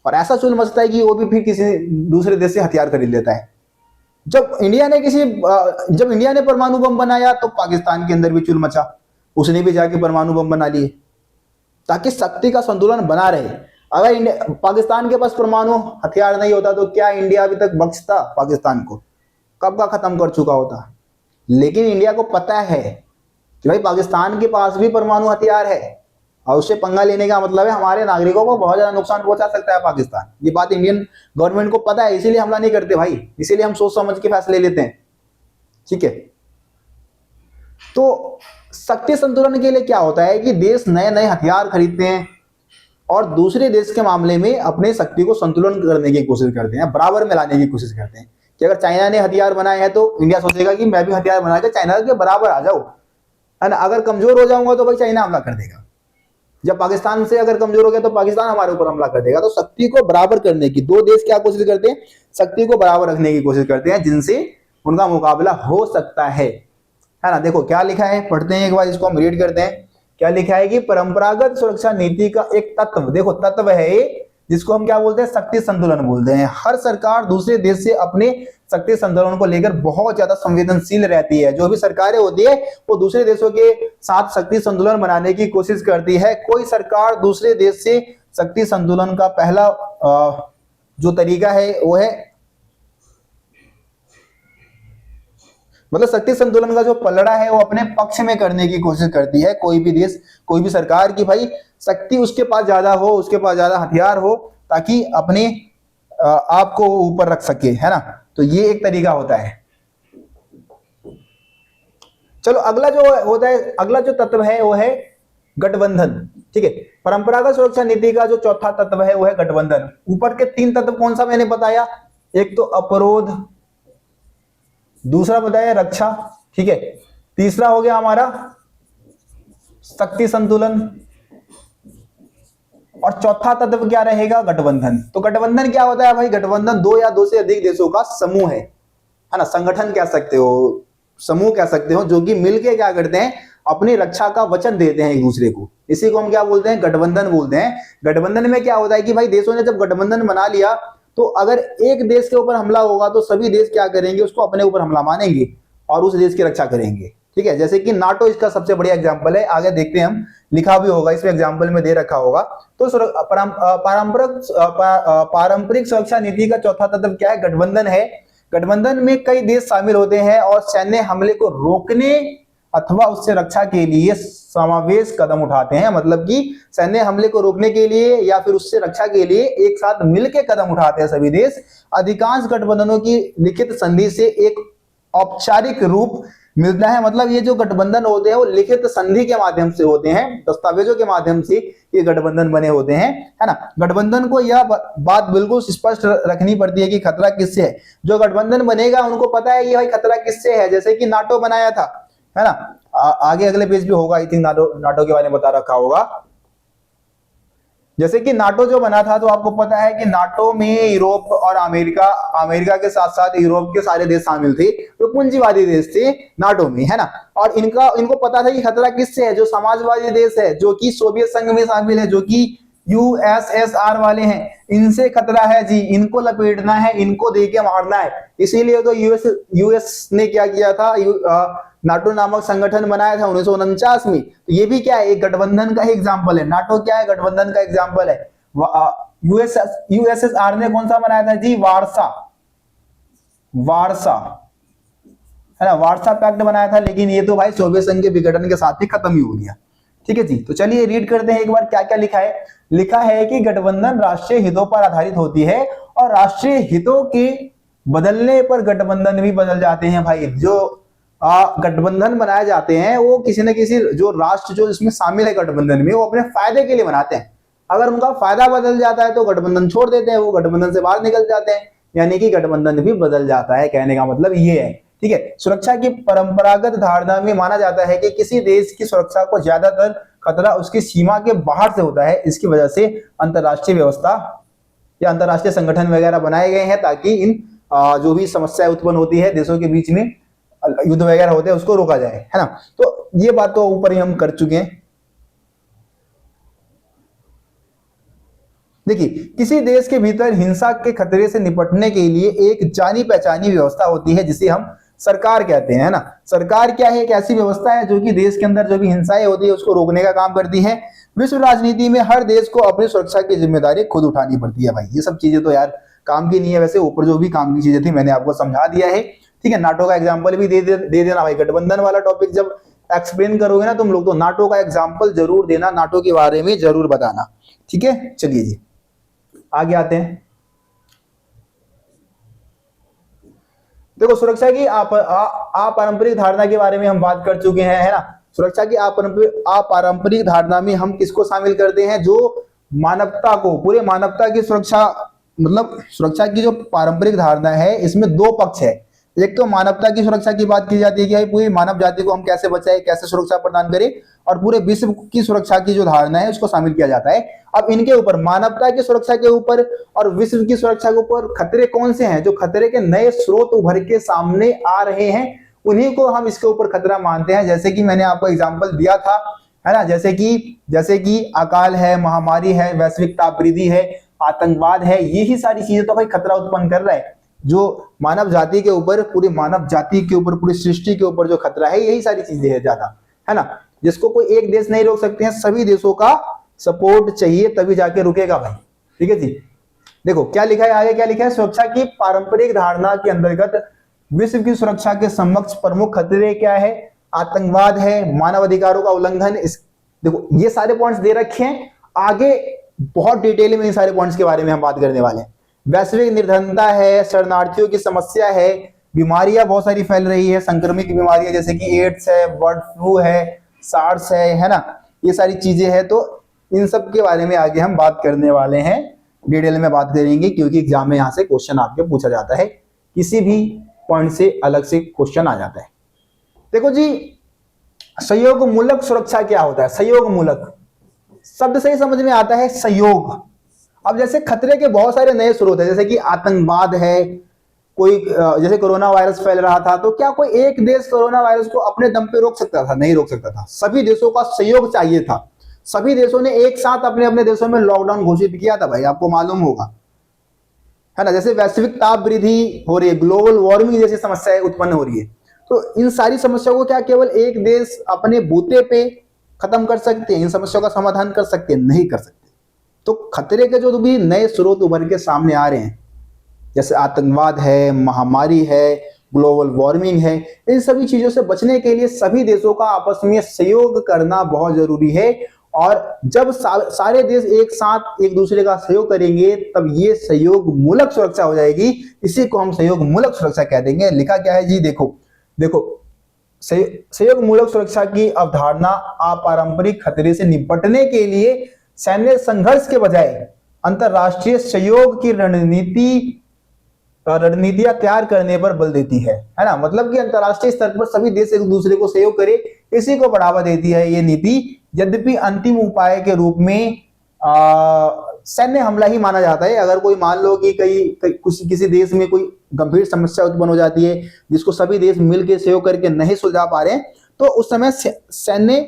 और ऐसा चुल मचता है कि वो भी फिर किसी दूसरे देश से हथियार खरीद लेता है। जब इंडिया ने परमाणु बम बनाया तो पाकिस्तान के अंदर भी चुल मचा, उसने भी जाके परमाणु बम बना लिए, ताकि शक्ति का संतुलन बना रहे। अगर पाकिस्तान के पास परमाणु हथियार नहीं होता तो क्या इंडिया अभी तक बख्शता पाकिस्तान को, कब का खत्म कर चुका होता। लेकिन इंडिया को पता है कि भाई पाकिस्तान के पास भी परमाणु हथियार है, और उससे पंगा लेने का मतलब है हमारे नागरिकों को बहुत ज्यादा नुकसान पहुंचा सकता है पाकिस्तान। ये बात इंडियन गवर्नमेंट को पता है, इसीलिए हमला नहीं करते भाई, इसीलिए हम सोच समझ के फैसले लेते हैं, ठीक है। तो शक्ति संतुलन के लिए क्या होता है कि देश नए नए हथियार खरीदते हैं और दूसरे देश के मामले में अपने शक्ति को संतुलन करने की कोशिश करते हैं, बराबर में लाने की कोशिश करते हैं। कि अगर चाइना ने हथियार बनाए हैं तो इंडिया सोचेगा कि मैं भी हथियार बना के चाइना के बराबर आ जाऊं, है ना। अगर कमजोर हो जाऊंगा तो भाई चाइना हमला कर देगा, जब पाकिस्तान से अगर कमजोर हो गया तो पाकिस्तान हमारे ऊपर हमला कर देगा। तो शक्ति को बराबर करने की दो देश क्या कोशिश करते हैं, शक्ति को बराबर रखने की कोशिश करते हैं, जिनसे उनका मुकाबला हो सकता है ना। देखो क्या लिखा है, पढ़ते हैं एक बार, इसको हम रीड करते हैं। क्या लिखा है कि परंपरागत सुरक्षा नीति का एक तत्व, देखो तत्व है जिसको हम क्या बोलते हैं, शक्ति संतुलन बोलते हैं। हर सरकार दूसरे देश से अपने शक्ति संतुलन को लेकर बहुत ज्यादा संवेदनशील रहती है। जो भी सरकारें होती है वो दूसरे देशों के साथ शक्ति संतुलन बनाने की कोशिश करती है। कोई सरकार दूसरे देश से शक्ति संतुलन का पहला जो तरीका है वो है, मतलब शक्ति संतुलन का जो पलड़ा है वो अपने पक्ष में करने की कोशिश करती है कोई भी देश, कोई भी सरकार, की भाई शक्ति उसके पास ज्यादा हो, उसके पास ज्यादा हथियार हो, ताकि अपने आप को ऊपर रख सके, है ना। तो ये एक तरीका होता है। चलो अगला जो होता है, अगला जो तत्व है वो है गठबंधन, ठीक है। परंपरागत सुरक्षा नीति का जो चौथा तत्व है वो है गठबंधन। ऊपर के तीन तत्व कौन सा मैंने बताया, एक तो अपरोध, दूसरा बताया रक्षा, ठीक है, तीसरा हो गया हमारा शक्ति संतुलन, और चौथा तत्व क्या रहेगा, गठबंधन। तो गठबंधन क्या होता है भाई, गठबंधन दो या दो से अधिक देशों का समूह है ना, संगठन कह सकते हो, समूह कह सकते हो, जो कि मिलके क्या करते हैं, अपनी रक्षा का वचन देते हैं एक दूसरे को। इसी को हम क्या बोलते हैं, गठबंधन बोलते हैं। गठबंधन में क्या होता है कि भाई देशों ने जब गठबंधन बना लिया तो अगर एक देश के ऊपर हमला होगा तो सभी देश क्या करेंगे, उसको अपने ऊपर हमला मानेंगे और उस देश की रक्षा करेंगे, ठीक है। जैसे कि नाटो इसका सबसे बढ़िया एग्जांपल है, आगे देखते हैं हम, लिखा भी होगा इसमें, एग्जांपल में दे रखा होगा। तो पारंपरिक सुरक्षा नीति का चौथा तत्व क्या है, गठबंधन है। गठबंधन में कई देश शामिल होते हैं और सैन्य हमले को रोकने अथवा उससे रक्षा के लिए समावेश कदम उठाते हैं। मतलब कि सैन्य हमले को रोकने के लिए या फिर उससे रक्षा के लिए एक साथ मिलकर कदम उठाते हैं सभी देश। अधिकांश गठबंधनों की लिखित संधि से एक औपचारिक रूप मिलता है। मतलब ये जो गठबंधन होते हैं वो लिखित संधि के माध्यम से होते हैं, दस्तावेजों के माध्यम से ये गठबंधन बने होते हैं, है ना। गठबंधन को यह बात बिल्कुल स्पष्ट रखनी पड़ती है कि खतरा किससे है। जो गठबंधन बनेगा उनको पता है ये भाई खतरा किससे है। जैसे कि नाटो बनाया था, है ना। आगे अगले पेज पे होगा, आई थिंक नाटो के बारे में बता रखा होगा। जैसे कि नाटो जो बना था तो आपको पता है कि नाटो में यूरोप और अमेरिका के साथ साथ यूरोप के सारे देश शामिल थे, तो पूंजीवादी देश थे नाटो में, है ना। और इनको पता था कि खतरा किससे है, जो समाजवादी देश है, जो कि सोवियत संघ में शामिल है, जो कि यूएसएसआर वाले हैं, इनसे खतरा है जी, इनको लपेटना है, इनको देके मारना है। इसीलिए तो यूएस ने क्या किया था, नाटो नामक संगठन बनाया था 1949 में। तो ये भी क्या है, एक गठबंधन का ही एग्जाम्पल है। नाटो क्या है, गठबंधन का एग्जाम्पल है। यूएसएसआर ने कौन सा बनाया था जी, वारसा, है ना, वारसा पैक्ट बनाया था। लेकिन ये तो भाई सोवियत संघ के विघटन के साथ ही खत्म ही हो गया। ठीक है जी, तो चलिए रीड करते हैं एक बार क्या क्या लिखा है। लिखा है कि गठबंधन राष्ट्रीय हितों पर आधारित होती है और राष्ट्रीय हितों के बदलने पर गठबंधन भी बदल जाते हैं। भाई जो गठबंधन बनाए जाते हैं वो किसी न किसी जो राष्ट्र जो इसमें शामिल है गठबंधन में, वो अपने फायदे के लिए बनाते हैं। अगर उनका फायदा बदल जाता है तो गठबंधन छोड़ देते हैं, वो गठबंधन से बाहर निकल जाते हैं, यानी कि गठबंधन भी बदल जाता है। कहने का मतलब ये है। ठीक है, सुरक्षा की परंपरागत धारणा में माना जाता है कि किसी देश की सुरक्षा को ज्यादातर खतरा उसकी सीमा के बाहर से होता है। इसकी वजह से अंतरराष्ट्रीय व्यवस्था या अंतरराष्ट्रीय संगठन वगैरह बनाए गए हैं ताकि इन जो भी समस्याएं उत्पन्न होती है देशों के बीच में, युद्ध वगैरह होते हैं, उसको रोका जाए, है ना। तो ये बात तो ऊपर ही हम कर चुके हैं। देखिए, किसी देश के भीतर हिंसा के खतरे से निपटने के लिए एक जानी पहचानी व्यवस्था होती है जिसे हम सरकार कहते हैं, है ना। सरकार क्या है, एक ऐसी व्यवस्था है जो कि देश के अंदर जो भी हिंसाएं होती है उसको रोकने का काम करती है। विश्व राजनीति में हर देश को अपनी सुरक्षा की जिम्मेदारी खुद उठानी पड़ती है। भाई ये सब चीजें तो यार काम की नहीं है, वैसे ऊपर जो भी काम की चीजें थी मैंने आपको समझा दिया है। ठीक है, नाटो का एग्जाम्पल भी दे देना भाई। गठबंधन वाला टॉपिक जब एक्सप्लेन करोगे ना तुम लोग, तो नाटो का एग्जाम्पल जरूर देना, नाटो के बारे में जरूर बताना। ठीक है, चलिए जी आगे आते हैं। देखो, सुरक्षा की अपारंपरिक धारणा के बारे में हम बात कर चुके हैं, है ना। सुरक्षा की अपारंपरिक धारणा में हम किसको शामिल करते हैं, जो मानवता को, पूरे मानवता की सुरक्षा, मतलब सुरक्षा की जो पारंपरिक धारणा है इसमें दो पक्ष है। एक तो मानवता की सुरक्षा की बात की जाती है कि भाई पूरी मानव जाति को हम कैसे बचाएं, कैसे सुरक्षा प्रदान करें, और पूरे विश्व की सुरक्षा की जो धारणा है उसको शामिल किया जाता है। अब इनके ऊपर, मानवता की सुरक्षा के ऊपर और विश्व की सुरक्षा के ऊपर खतरे कौन से हैं, जो खतरे के नए स्रोत उभर के सामने आ रहे हैं, उन्हीं को हम इसके ऊपर खतरा मानते हैं। जैसे कि मैंने आपको एग्जाम्पल दिया था, है ना, जैसे कि अकाल है, महामारी है, वैश्विक तापवृद्धि है, आतंकवाद है, यही सारी चीजें तो भाई खतरा उत्पन्न कर रहा है। जो मानव जाति के ऊपर, पूरी मानव जाति के ऊपर, पूरी सृष्टि के ऊपर जो खतरा है, यही सारी चीजें है ज्यादा, है ना, जिसको कोई एक देश नहीं रोक सकते हैं। सभी देशों का सपोर्ट चाहिए तभी जाके रुकेगा भाई। ठीक है जी, देखो क्या लिखा है आगे, क्या लिखा है, सुरक्षा की पारंपरिक धारणा के अंतर्गत विश्व की सुरक्षा के समक्ष प्रमुख खतरे क्या है, आतंकवाद है, मानव अधिकारों का उल्लंघन। देखो ये सारे पॉइंट्स दे रखे हैं, आगे बहुत डिटेल में इन सारे पॉइंट्स के बारे में हम बात करने वाले हैं। वैश्विक निर्धनता है, शरणार्थियों की समस्या है, बीमारियां बहुत सारी फैल रही है, संक्रमित बीमारियां जैसे कि एड्स है, बर्ड फ्लू है, सार्स है ना, ये सारी चीजें हैं। तो इन सब के बारे में आगे हम बात करने वाले हैं, डिटेल में बात करेंगे, क्योंकि एग्जाम में यहाँ से क्वेश्चन आपके पूछा जाता है, किसी भी पॉइंट से अलग से क्वेश्चन आ जाता है। देखो जी, सहयोग मूलक सुरक्षा क्या होता है। सहयोग मूलक शब्द से ही समझ में आता है, सहयोग। अब जैसे खतरे के बहुत सारे नए स्रोत है, जैसे कि आतंकवाद है, कोई जैसे कोरोना वायरस फैल रहा था, तो क्या कोई एक देश कोरोना वायरस को अपने दम पे रोक सकता था? नहीं रोक सकता था। सभी देशों का सहयोग चाहिए था। सभी देशों ने एक साथ अपने अपने देशों में लॉकडाउन घोषित किया था भाई, आपको मालूम होगा, है ना। जैसे वैश्विक ताप वृद्धि हो रही है, ग्लोबल वार्मिंग जैसी समस्याएं उत्पन्न हो रही है, तो इन सारी समस्याओं को क्या केवल एक देश अपने बूते पे खत्म कर सकते हैं? इन समस्याओं का समाधान कर सकते हैं? नहीं कर सकते। तो खतरे के जो भी नए स्रोत उभर के सामने आ रहे हैं, जैसे आतंकवाद है, महामारी है, ग्लोबल वार्मिंग है। इन सभी चीजों से बचने के लिए सभी देशों का आपस में सहयोग करना बहुत जरूरी है। और जब सारे देश एक साथ एक दूसरे का सहयोग करेंगे तब ये सहयोग मूलक सुरक्षा हो जाएगी। इसी को हम सहयोग मूलक सुरक्षा कह देंगे। लिखा क्या है जी, देखो देखो, सहयोग मूलक सुरक्षा की अवधारणा अपारंपरिक खतरे से निपटने के लिए सैन्य संघर्ष के बजाय अंतरराष्ट्रीय सहयोग की रणनीतियां तैयार करने पर बल देती है ना। मतलब कि अंतरराष्ट्रीय स्तर पर सभी देश एक दूसरे को सहयोग करे, इसी को बढ़ावा देती है ये नीति। यद्यपि अंतिम उपाय के रूप में सैन्य हमला ही माना जाता है। अगर कोई मान लो कि किसी देश में कोई गंभीर समस्या उत्पन्न हो जाती है जिसको सभी देश मिलकर सहयोग करके नहीं सुलझा पा रहे हैं, तो उस समय सैन्य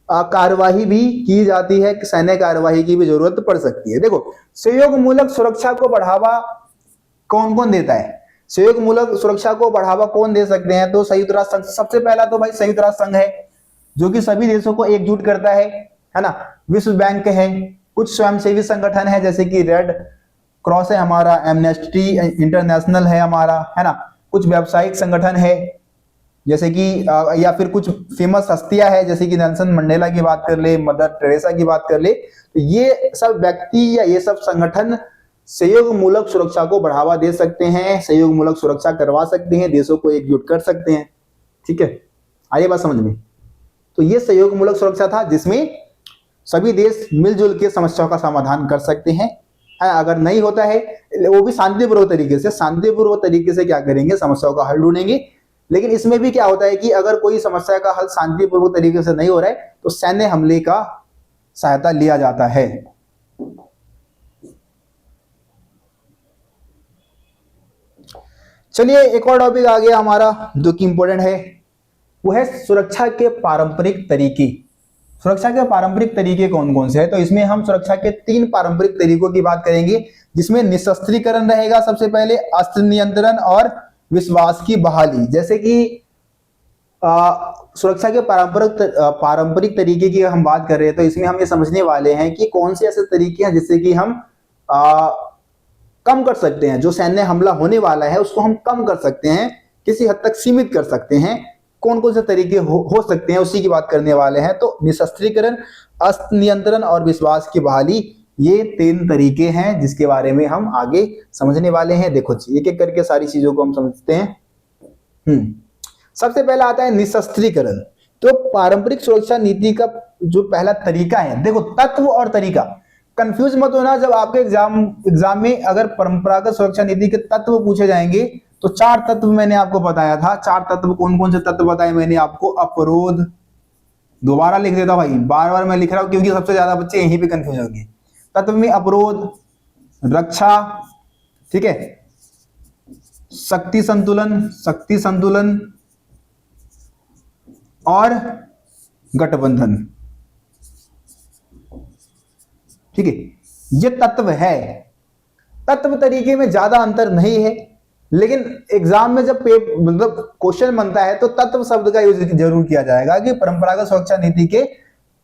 कार्यवाही भी की जाती है। सैन्य कार्यवाही की भी जरूरत पड़ सकती है। देखो, सहयोग मूलक सुरक्षा को बढ़ावा कौन कौन देता है? सहयोग मूलक सुरक्षा को बढ़ावा कौन दे सकते हैं? तो संयुक्त राष्ट्र संघ। सबसे पहला तो भाई संयुक्त राष्ट्र संघ है, जो कि सभी देशों को एकजुट करता है ना। विश्व बैंक है, कुछ स्वयंसेवी संगठन है जैसे कि रेड क्रॉस है हमारा, एमनेस्टी इंटरनेशनल है हमारा, है ना। कुछ व्यावसायिक संगठन है जैसे कि या फिर कुछ फेमस हस्तियां है जैसे कि नेल्सन मंडेला की बात कर ले, मदर टेरेसा की बात कर ले। तो ये सब व्यक्ति या ये सब संगठन सहयोग मूलक सुरक्षा को बढ़ावा दे सकते हैं, सहयोग मूलक सुरक्षा करवा सकते हैं, देशों को एकजुट कर सकते हैं। ठीक है, आइए बात समझ में। तो ये सहयोग मूलक सुरक्षा था जिसमें सभी देश मिलजुल के समस्याओं का समाधान कर सकते हैं। अगर नहीं होता है वो भी शांतिपूर्वक तरीके से क्या करेंगे, समस्याओं का हल ढूंढेंगे। लेकिन इसमें भी क्या होता है कि अगर कोई समस्या का हल शांतिपूर्वक तरीके से नहीं हो रहा है तो सैन्य हमले का सहायता लिया जाता है। चलिए, एक और टॉपिक आ गया हमारा जो कि इंपॉर्टेंट है, वो है सुरक्षा के पारंपरिक तरीके। सुरक्षा के पारंपरिक तरीके कौन कौन से हैं? तो इसमें हम सुरक्षा के 3 पारंपरिक तरीकों की बात करेंगे, जिसमें निशस्त्रीकरण रहेगा सबसे पहले, अस्त्र नियंत्रण और विश्वास की बहाली। जैसे कि सुरक्षा के पारंपरिक तरीके की हम बात कर रहे हैं तो इसमें हम ये समझने वाले हैं कि कौन से ऐसे तरीके हैं जिससे कि हम कम कर सकते हैं, जो सैन्य हमला होने वाला है उसको हम कम कर सकते हैं, किसी हद तक सीमित कर सकते हैं। कौन कौन से तरीके हो सकते हैं उसी की बात करने वाले हैं। तो निशस्त्रीकरण, अस्त्र नियंत्रण और विश्वास की बहाली, ये 3 तरीके हैं जिसके बारे में हम आगे समझने वाले हैं। देखो जी, एक एक करके सारी चीजों को हम समझते हैं। सबसे पहला आता है निशस्त्रीकरण। तो पारंपरिक सुरक्षा नीति का जो पहला तरीका है, देखो तत्व और तरीका कंफ्यूज मत होना। जब आपके एग्जाम में अगर परंपरागत सुरक्षा नीति के तत्व पूछे जाएंगे तो 4 तत्व मैंने आपको बताया था। 4 तत्व कौन कौन से तत्व बताए मैंने आपको? अपरोध, दोबारा लिख देता भाई, बार बार मैं लिख रहा हूं क्योंकि सबसे ज्यादा बच्चे यहीं पे कंफ्यूज होंगे। तत्व में अपरोध, रक्षा, ठीक है, शक्ति संतुलन और गठबंधन। ठीक है, ये तत्व है। तत्व तरीके में ज्यादा अंतर नहीं है, लेकिन एग्जाम में जब मतलब क्वेश्चन बनता है तो तत्व शब्द का यूज जरूर किया जाएगा कि परंपरागत सुरक्षा नीति के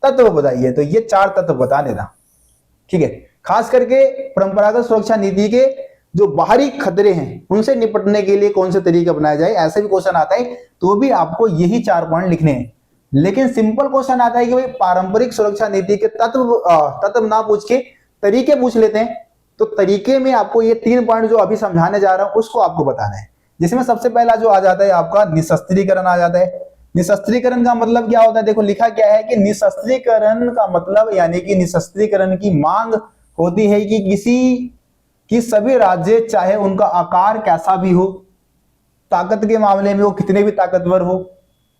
तत्व बताइए। तो ये 4 तत्व बता देना। ठीक है, खास करके परंपरागत सुरक्षा नीति के जो बाहरी खतरे हैं उनसे निपटने के लिए कौन से तरीके अपनाए जाए, ऐसे भी क्वेश्चन आता है तो भी आपको यही 4 पॉइंट लिखने हैं। लेकिन सिंपल क्वेश्चन आता है कि भाई पारंपरिक सुरक्षा नीति के तत्व ना पूछ के तरीके पूछ लेते हैं। तो तरीके में आपको ये 3 पॉइंट जो अभी समझाने जा रहा हूं उसको आपको बताना है, जिसमें सबसे पहला जो आ जाता है आपका निशस्त्रीकरण आ जाता है। निशस्त्रीकरण का मतलब क्या होता है? देखो लिखा क्या है कि निशस्त्रीकरण का मतलब यानी कि निशस्त्रीकरण की मांग होती है कि सभी राज्य, चाहे उनका आकार कैसा भी हो, ताकत के मामले में वो कितने भी ताकतवर हो,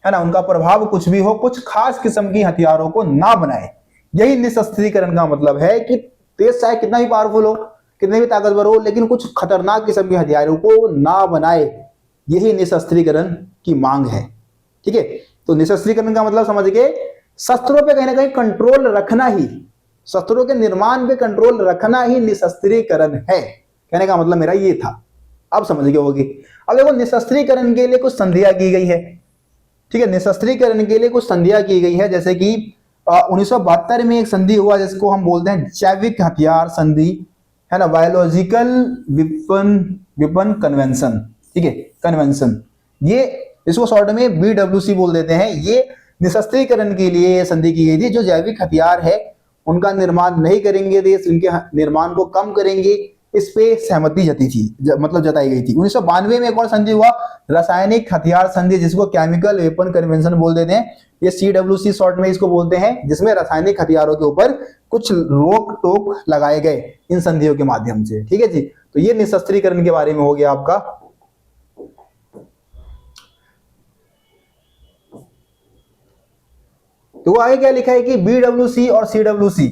है ना, उनका प्रभाव कुछ भी हो, कुछ खास किस्म की हथियारों को ना बनाए। यही निशस्त्रीकरण का मतलब है कि देश चाहे कितना भी पावरफुल हो, कितने भी ताकतवर हो, लेकिन कुछ खतरनाक किस्म के हथियारों को ना बनाए। यही निशस्त्रीकरण की मांग है। ठीक है, तो निशस्त्रीकरण का मतलब समझ गए, शस्त्रों पे कहीं ना कहीं कंट्रोल रखना ही, शस्त्रों के निर्माण पे कंट्रोल रखना ही निशस्त्रीकरण है। कहने का मतलब मेरा ये था, अब समझ गए होगी। अब देखो निशस्त्रीकरण के लिए कुछ संधियां की गई है। ठीक है, निशस्त्रीकरण के लिए कुछ संधियां की गई है, जैसे कि 1972 में एक संधि हुआ जिसको हम बोलते हैं जैविक हथियार संधि, है ना, बायोलॉजिकल विपन विपन कन्वेंशन, ठीक है, कन्वेंशन, ये इसको शॉर्ट में BWC बोल देते हैं। ये निशस्त्रीकरण के लिए संधि की गई थी। जो जैविक हथियार है उनका निर्माण नहीं करेंगे देश, उनके निर्माण को कम करेंगे, इस पे सहमति जती थी, मतलब जताई गई थी। 1992 में एक और संधि हुआ, रासायनिक हथियार संधि, जिसको केमिकल वेपन कन्वेंशन बोल देते हैं। ये CWC शॉर्ट में इसको बोलते हैं, जिसमें रासायनिक हथियारों के ऊपर कुछ रोक टोक लगाए गए इन संधियों के माध्यम से, ठीक है जी। तो ये निशस्त्रीकरण के बारे में हो गया आपका। तो आगे क्या लिखा है कि BWC और CWC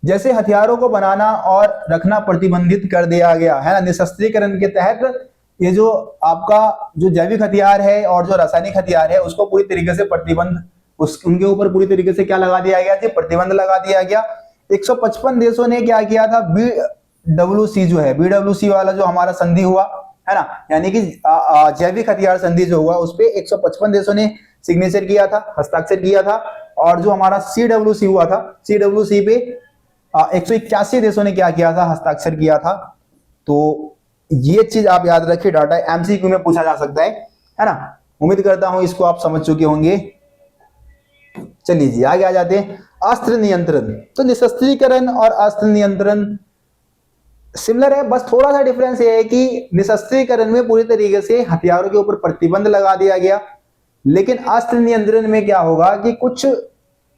जैसे हथियारों को बनाना और रखना प्रतिबंधित कर दिया गया है ना। निशस्त्रीकरण के तहत ये जो आपका जो जैविक हथियार है और जो रासायनिक हथियार है उसको पूरी तरीके से प्रतिबंध, उनके ऊपर पूरी तरीके से क्या लगा दिया गया जी, प्रतिबंध लगा दिया गया। 155 देशों ने क्या किया था, BWC जो है, BWC वाला जो हमारा संधि हुआ है ना, यानी कि जैविक हथियार संधि जो हुआ उस पे 155 देशों ने सिग्नेचर किया था, हस्ताक्षर किया था। और जो हमारा CWC हुआ था, CWC पे 181 देशों ने क्या किया था, हस्ताक्षर किया था। तो ये चीज आप याद रखिए, डाटा MCQ में पूछा जा सकता है ना। उम्मीद करता हूं इसको आप समझ चुके होंगे। चलिए जी आगे आ जाते हैं। अस्त्र नियंत्रण, तो निशस्त्रीकरण और अस्त्र नियंत्रण सिमिलर है, बस थोड़ा सा डिफरेंस ये है कि निशस्त्रीकरण में पूरी तरीके से हथियारों के ऊपर प्रतिबंध लगा दिया गया, लेकिन अस्त्र नियंत्रण में क्या होगा कि कुछ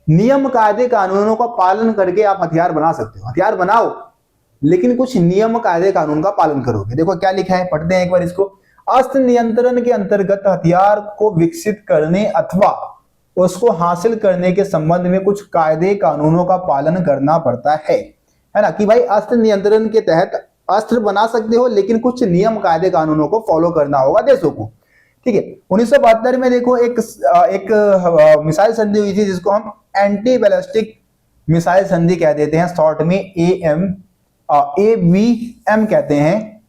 नियम कायदे कानूनों का पालन करके आप हथियार बना सकते हो। हथियार बनाओ लेकिन कुछ नियम कायदे कानून का पालन करोगे। देखो क्या लिखा है, पढ़ते हैं एक बार इसको। अस्त्र नियंत्रण के अंतर्गत हथियार को विकसित करने अथवा उसको हासिल करने के संबंध में कुछ कायदे कानूनों का पालन करना पड़ता है ना, कि भाई अस्त्र नियंत्रण के तहत अस्त्र बना सकते हो लेकिन कुछ नियम कायदे कानूनों को फॉलो करना होगा देशों को, ठीक है। 1972 में देखो एक मिसाइल संधि हुई थी जिसको हम एंटी बैलिस्टिक मिसाइल संधि कह देते हैं, शॉर्ट में ABM कहते हैं,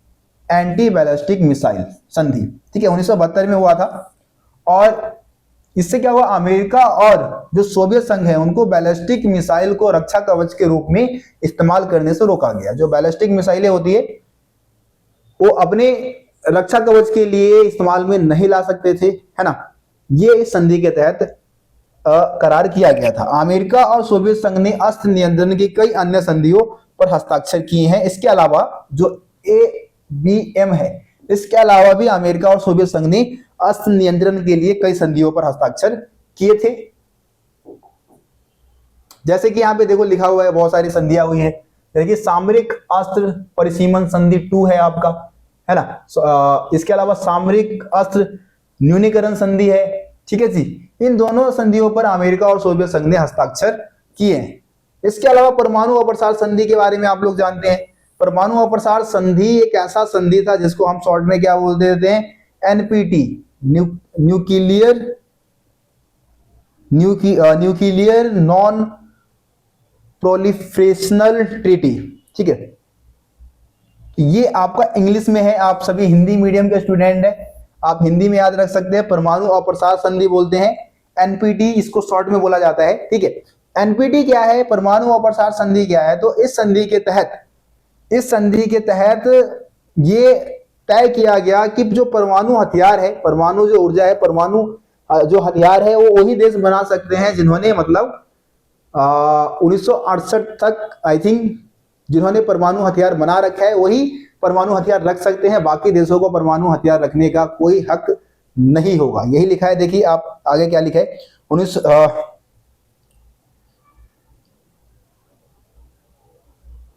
एंटी बैलिस्टिक मिसाइल संधि, ठीक है, 1972 में हुआ था। और इससे क्या हुआ, अमेरिका और जो सोवियत संघ है उनको बैलिस्टिक मिसाइल को रक्षा कवच के रूप में इस्तेमाल करने से रोका गया। जो बैलिस्टिक मिसाइलें होती है वो अपने रक्षा कवच के लिए इस्तेमाल में नहीं ला सकते थे, है ना। ये इस संधि के तहत करार किया गया था। अमेरिका और सोवियत संघ ने अस्त्र नियंत्रण की कई अन्य संधियों पर हस्ताक्षर किए हैं। इसके अलावा जो ABM है, इसके अलावा भी अमेरिका और सोवियत संघ ने अस्त्र नियंत्रण के लिए कई संधियों पर हस्ताक्षर किए थे। जैसे कि यहां पे देखो लिखा हुआ है, बहुत सारी संधियां हुई है। देखिए सामरिक अस्त्र परिसीमन संधि 2 है आपका, है ना। इसके अलावा सामरिक अस्त्र न्यूनीकरण संधि है, ठीक है जी। इन दोनों संधियों पर अमेरिका और सोवियत संघ ने हस्ताक्षर किए हैं। इसके अलावा परमाणु अप्रसार संधि के बारे में आप लोग जानते हैं। परमाणु अप्रसार संधि एक ऐसा संधि था जिसको हम शॉर्ट में क्या बोल देते हैं, NPT, न्यूक्लियर नॉन प्रोलिफरेशनल ट्रीटी, ठीक है। ये आपका इंग्लिश में है, आप सभी हिंदी मीडियम के स्टूडेंट हैं, आप हिंदी में याद रख सकते हैं। परमाणु अप्रसार संधि बोलते हैं, NPT इसको शॉर्ट में बोला जाता है, ठीक है। NPT क्या है, परमाणु अप्रसार संधि क्या है, तो इस संधि के तहत ये तय किया गया कि जो परमाणु हथियार है, परमाणु जो ऊर्जा है, परमाणु जो हथियार है, वो वही देश बना सकते हैं जिन्होंने मतलब 1968 तक आई थिंक जिन्होंने परमाणु हथियार बना रखा है वही परमाणु हथियार रख सकते हैं। बाकी देशों को परमाणु हथियार रखने का कोई हक नहीं होगा, यही लिखा है। देखिए आप आगे क्या लिखा है, 19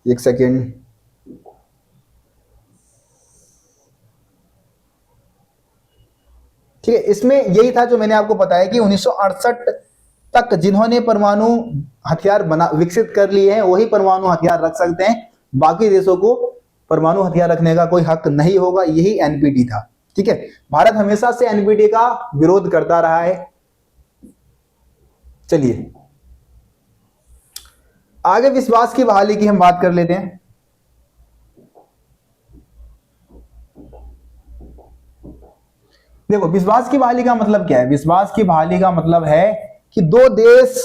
एक सेकेंड, ठीक है। इसमें यही था जो मैंने आपको बताया कि 1968 तक जिन्होंने परमाणु हथियार विकसित कर लिए हैं वही परमाणु हथियार रख सकते हैं, बाकी देशों को परमाणु हथियार रखने का कोई हक नहीं होगा, यही NPT था, ठीक है। भारत हमेशा से NPT का विरोध करता रहा है। चलिए आगे विश्वास की बहाली की हम बात कर लेते हैं। देखो विश्वास की बहाली का मतलब क्या है, विश्वास की बहाली का मतलब है कि दो देश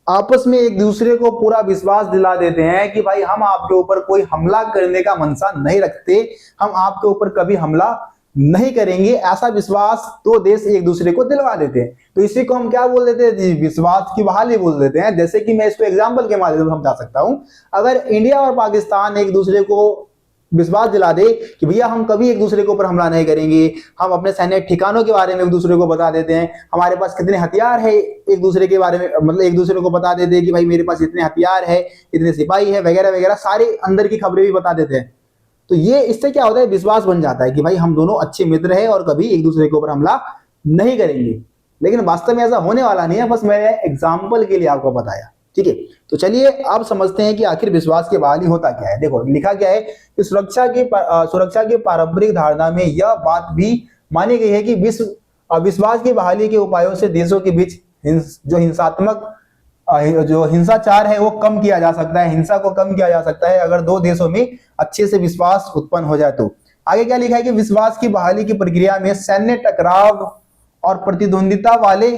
आपस में एक दूसरे को पूरा विश्वास दिला देते हैं कि भाई हम आपके ऊपर कोई हमला करने का मनसा नहीं रखते, हम आपके ऊपर कभी हमला नहीं करेंगे, ऐसा विश्वास दो देश एक दूसरे को दिलवा देते हैं। तो इसी को हम क्या बोल देते हैं जी, विश्वास की बहाली बोल देते हैं। जैसे कि मैं इसको एग्जाम्पल के माध्यम से समझा सकता हूं। अगर इंडिया और पाकिस्तान एक दूसरे को विश्वास दिला दे कि भैया हम कभी एक दूसरे के ऊपर हमला नहीं करेंगे, हम अपने सैन्य ठिकानों के बारे में एक दूसरे को बता देते हैं, हमारे पास कितने हथियार है एक दूसरे के बारे में, मतलब एक दूसरे को बता देते हैं कि भाई मेरे पास इतने हथियार है, इतने सिपाही है, वगैरह वगैरह, सारी अंदर की खबरें भी बता देते हैं। तो ये इससे क्या होता है, विश्वास बन जाता है कि भाई हम दोनों अच्छे मित्र हैं और कभी एक दूसरे के ऊपर हमला नहीं करेंगे। लेकिन वास्तव में ऐसा होने वाला नहीं है, बस मैंने एग्जाम्पल के लिए आपको बताया। ठीक है, तो चलिए अब समझते हैं कि आखिर विश्वास की बहाली होता क्या है। देखो लिखा क्या है कि सुरक्षा की पारंपरिक धारणा में यह बात भी मानी गई है कि विश्वास की बहाली के उपायों से देशों के बीच जो हिंसाचार है वो कम किया जा सकता है, हिंसा को कम किया जा सकता है अगर दो देशों में अच्छे से विश्वास उत्पन्न हो जाए तो। आगे क्या लिखा है कि विश्वास की बहाली की प्रक्रिया में सैन्य टकराव और प्रतिद्वंदिता वाले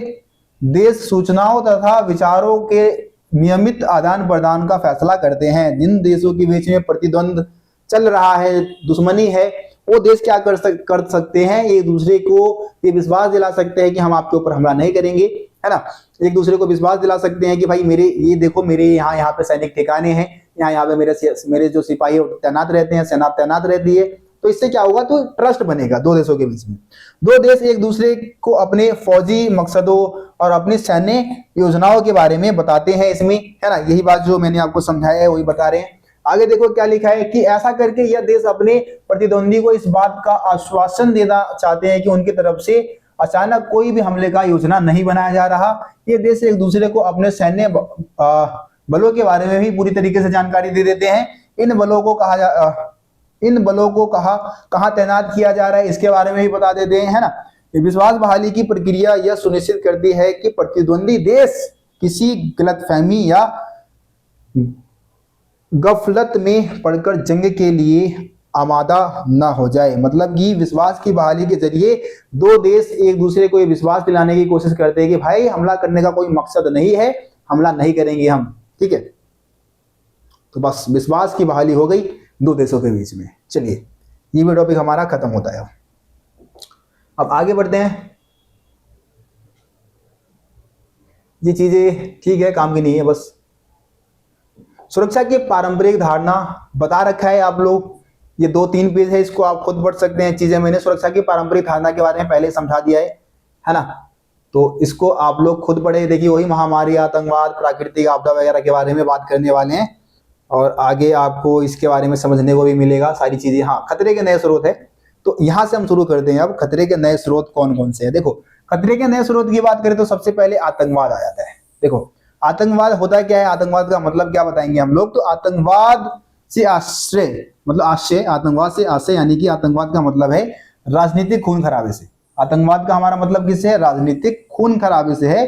देश सूचनाओं तथा विचारों के नियमित आदान प्रदान का फैसला करते हैं। जिन देशों के बीच में प्रतिद्वंद चल रहा है, दुश्मनी है, वो देश क्या कर सकते हैं, एक दूसरे को ये विश्वास दिला सकते हैं कि हम आपके ऊपर हमला नहीं करेंगे, है ना। एक दूसरे को विश्वास दिला सकते हैं कि भाई मेरे ये देखो, मेरे यहाँ पे सैनिक ठिकाने हैं, यहाँ पे मेरे जो सिपाही तैनात रहते हैं, सेना तैनात रहती है। तो इससे क्या होगा, तो ट्रस्ट बनेगा दो देशों के बीच में। दो देश एक दूसरे को अपने फौजी मकसदों और अपनी सैन्य योजनाओं के बारे में बताते हैं इसमें, है ना। यही बात जो मैंने आपको समझाया है वही बता रहे हैं। आगे देखो क्या लिखा है कि ऐसा करके यह देश अपने प्रतिद्वंदी को इस बात का आश्वासन देना चाहते हैं कि उनकी तरफ से अचानक कोई भी हमले का योजना नहीं बनाया जा रहा। ये देश एक दूसरे को अपने सैन्य बलों के बारे में भी पूरी तरीके से जानकारी दे देते हैं। इन बलों को कहाँ तैनात किया जा रहा है इसके बारे में भी बता देते हैं, है ना। विश्वास बहाली की प्रक्रिया यह सुनिश्चित करती है कि प्रतिद्वंदी देश किसी गलतफहमी या गफलत में पड़कर जंग के लिए आमादा ना हो जाए। मतलब कि विश्वास की बहाली के जरिए दो देश एक दूसरे को ये विश्वास दिलाने की कोशिश करते हैं कि भाई हमला करने का कोई मकसद नहीं है, हमला नहीं करेंगे हम, ठीक है। तो बस विश्वास की बहाली हो गई दो देशों के बीच में। चलिए ये भी टॉपिक हमारा खत्म होता है। अब आगे बढ़ते हैं। ये चीजें ठीक है, काम की नहीं है, बस सुरक्षा की पारंपरिक धारणा बता रखा है आप लोग। ये 2-3 पेज है, इसको आप खुद पढ़ सकते हैं। चीजें मैंने सुरक्षा की पारंपरिक धारणा के बारे में पहले समझा दिया है ना। तो इसको आप लोग खुद पढ़े। देखिए वही महामारी, आतंकवाद, प्राकृतिक आपदा वगैरह के बारे में बात करने वाले हैं और आगे आपको इसके बारे में समझने को भी मिलेगा सारी चीजें। हाँ, खतरे के नए स्रोत है, तो यहां से हम शुरू करते हैं। अब खतरे के नए स्रोत कौन कौन से हैं। देखो खतरे के नए स्रोत की बात करें तो सबसे पहले आतंकवाद आ जाता है। देखो आतंकवाद होता क्या है, आतंकवाद का मतलब क्या बताएंगे हम लोग। तो आतंकवाद से आश्रय, मतलब आश्रय, आतंकवाद से आश्रय यानी कि आतंकवाद का मतलब है राजनीतिक खून खराबे से। आतंकवाद का हमारा मतलब किससे है, राजनीतिक खून खराबे से है,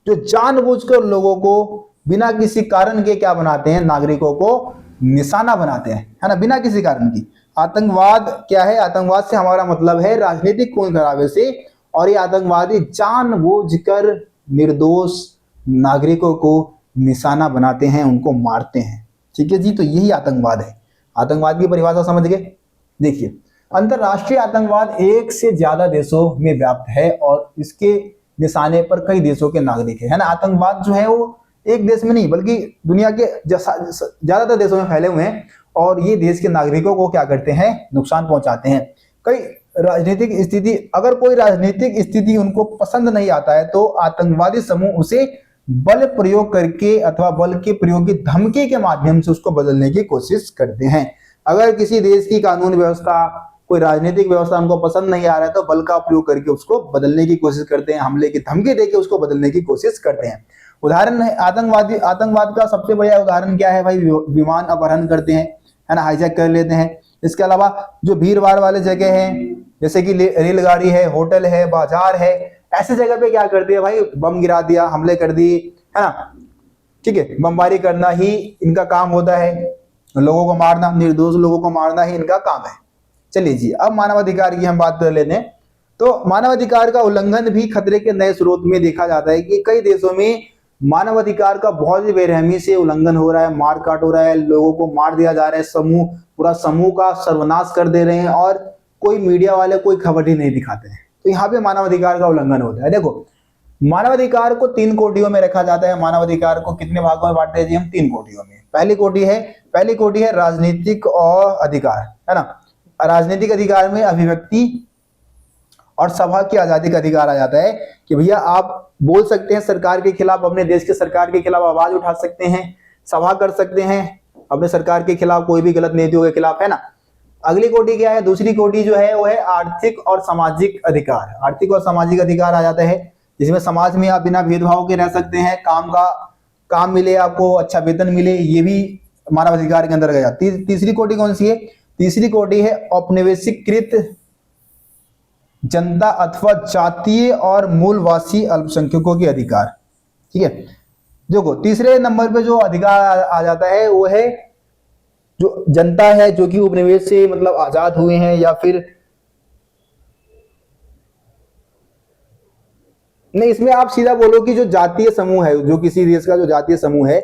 जो जानबूझकर लोगों को बिना किसी कारण के क्या बनाते हैं, नागरिकों को निशाना बनाते हैं, है ना, बिना किसी कारण की। आतंकवाद क्या है, आतंकवाद से हमारा मतलब है राजनीतिक खून खराबे से, और ये आतंकवादी जानबूझकर निर्दोष नागरिकों को निशाना बनाते हैं, उनको मारते हैं। ठीक है जी, तो यही आतंकवाद है। आतंकवाद की परिभाषा समझ गए। देखिए अंतरराष्ट्रीय आतंकवाद एक से ज्यादा देशों में व्याप्त है और इसके निशाने पर कई देशों के नागरिक है ना। आतंकवाद जो है वो एक देश में नहीं बल्कि दुनिया के ज्यादातर देशों में फैले हुए हैं और ये देश के नागरिकों को क्या करते हैं, नुकसान पहुंचाते हैं। कई राजनीतिक स्थिति, अगर कोई राजनीतिक स्थिति उनको पसंद नहीं आता है तो आतंकवादी समूह उसे बल प्रयोग करके अथवा बल के प्रयोग की धमकी के माध्यम से उसको बदलने की कोशिश करते हैं। अगर किसी देश की कानून व्यवस्था, कोई राजनीतिक व्यवस्था उनको पसंद नहीं आ रहा है तो बल का प्रयोग करके उसको बदलने की कोशिश करते हैं, हमले की धमकी देके उसको बदलने की कोशिश करते हैं। उदाहरण है आतंकवाद का सबसे बड़ा उदाहरण क्या है भाई, विमान अपहरण करते हैं, है ना, हाईजैक कर लेते हैं। इसके अलावा जो भीड़ भाड़ वाले जगह हैं जैसे कि रेलगाड़ी है, होटल है, बाजार है, ऐसे जगह पे क्या करते हैं भाई, बम गिरा दिया, हमले कर दिए, है ना। ठीक है, बमबारी करना ही इनका काम होता है, लोगों को मारना, निर्दोष लोगों को मारना ही इनका काम है। चलिए जी, अब मानवाधिकार की हम बात कर लेते हैं। तो मानवाधिकार का उल्लंघन भी खतरे के नए स्रोत में देखा जाता है कि कई देशों में मानव अधिकार का बहुत ही बेरहमी से उल्लंघन हो रहा है, मार काट हो रहा है, लोगों को मार दिया जा रहा है, पूरा समूह का सर्वनाश कर दे रहे हैं और कोई मीडिया वाले कोई खबर ही नहीं दिखाते हैं। तो यहाँ पे मानव अधिकार का उल्लंघन होता है। देखो, मानवाधिकार को 3 कोटियों में रखा जाता है। मानवाधिकार को कितने भागों में बांटते हैं जी हम? 3 कोटियों में। पहली कोटि है राजनीतिक और अधिकार, है ना। राजनीतिक अधिकार में अभिव्यक्ति और सभा की आजादी का अधिकार आ जाता है कि भैया आप बोल सकते हैं सरकार के खिलाफ, अपने देश के सरकार के खिलाफ आवाज उठा सकते हैं, सभा कर सकते हैं अपने सरकार के खिलाफ, कोई भी गलत नीतियों के खिलाफ, है ना। अगली कोटि क्या है? दूसरी कोटि जो है वो है आर्थिक और सामाजिक अधिकार। आर्थिक और सामाजिक अधिकार आ जाता है जिसमें समाज में आप बिना भेदभाव के रह सकते हैं, काम मिले आपको, अच्छा वेतन मिले, ये भी मानव अधिकार के अंदर गया। तीसरी कोटि कौन सी है? तीसरी कोटि है औपनिवेशिकृत जनता अथवा जातीय और मूलवासी अल्पसंख्यकों के अधिकार। ठीक है, देखो तीसरे नंबर पे जो अधिकार आ जाता है वो है जो जनता है जो कि उपनिवेश से मतलब आजाद हुए हैं, या फिर नहीं, इसमें आप सीधा बोलो कि जो जातीय समूह है, जो किसी देश का जो जातीय समूह है,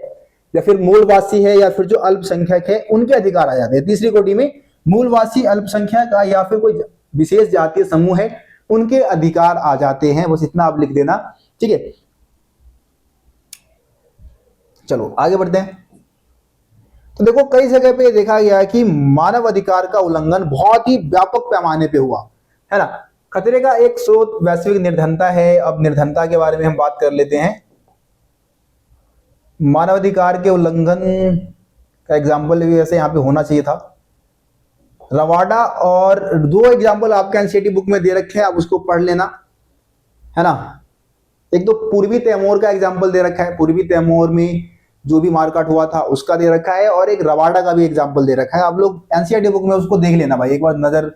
या फिर मूलवासी है, या फिर जो अल्पसंख्यक है, उनके अधिकार आ जाते हैं। तीसरी कोटि में मूलवासी, अल्पसंख्यक या फिर कोई विशेष जातीय समूह है, उनके अधिकार आ जाते हैं। बस इतना आप लिख देना, ठीक है। चलो आगे बढ़ते हैं। तो देखो, कई जगह पे देखा गया कि मानव अधिकार का उल्लंघन बहुत ही व्यापक पैमाने पे हुआ, है ना। खतरे का एक स्रोत वैश्विक निर्धनता है। अब निर्धनता के बारे में हम बात कर लेते हैं। मानवाधिकार के उल्लंघन का एग्जाम्पल भी वैसे यहाँ पे होना चाहिए था, रवांडा, और 2 एग्जाम्पल आपके एनसीईआरटी बुक में दे रखे हैं, आप उसको पढ़ लेना, है ना। एक तो पूर्वी तैमूर का एग्जाम्पल दे रखा है, पूर्वी तैमूर में जो भी मारकाट हुआ था उसका दे रखा है, और एक रवांडा का भी एग्जाम्पल दे रखा है। आप लोग एनसीईआरटी बुक में उसको देख लेना भाई, एक बार नजर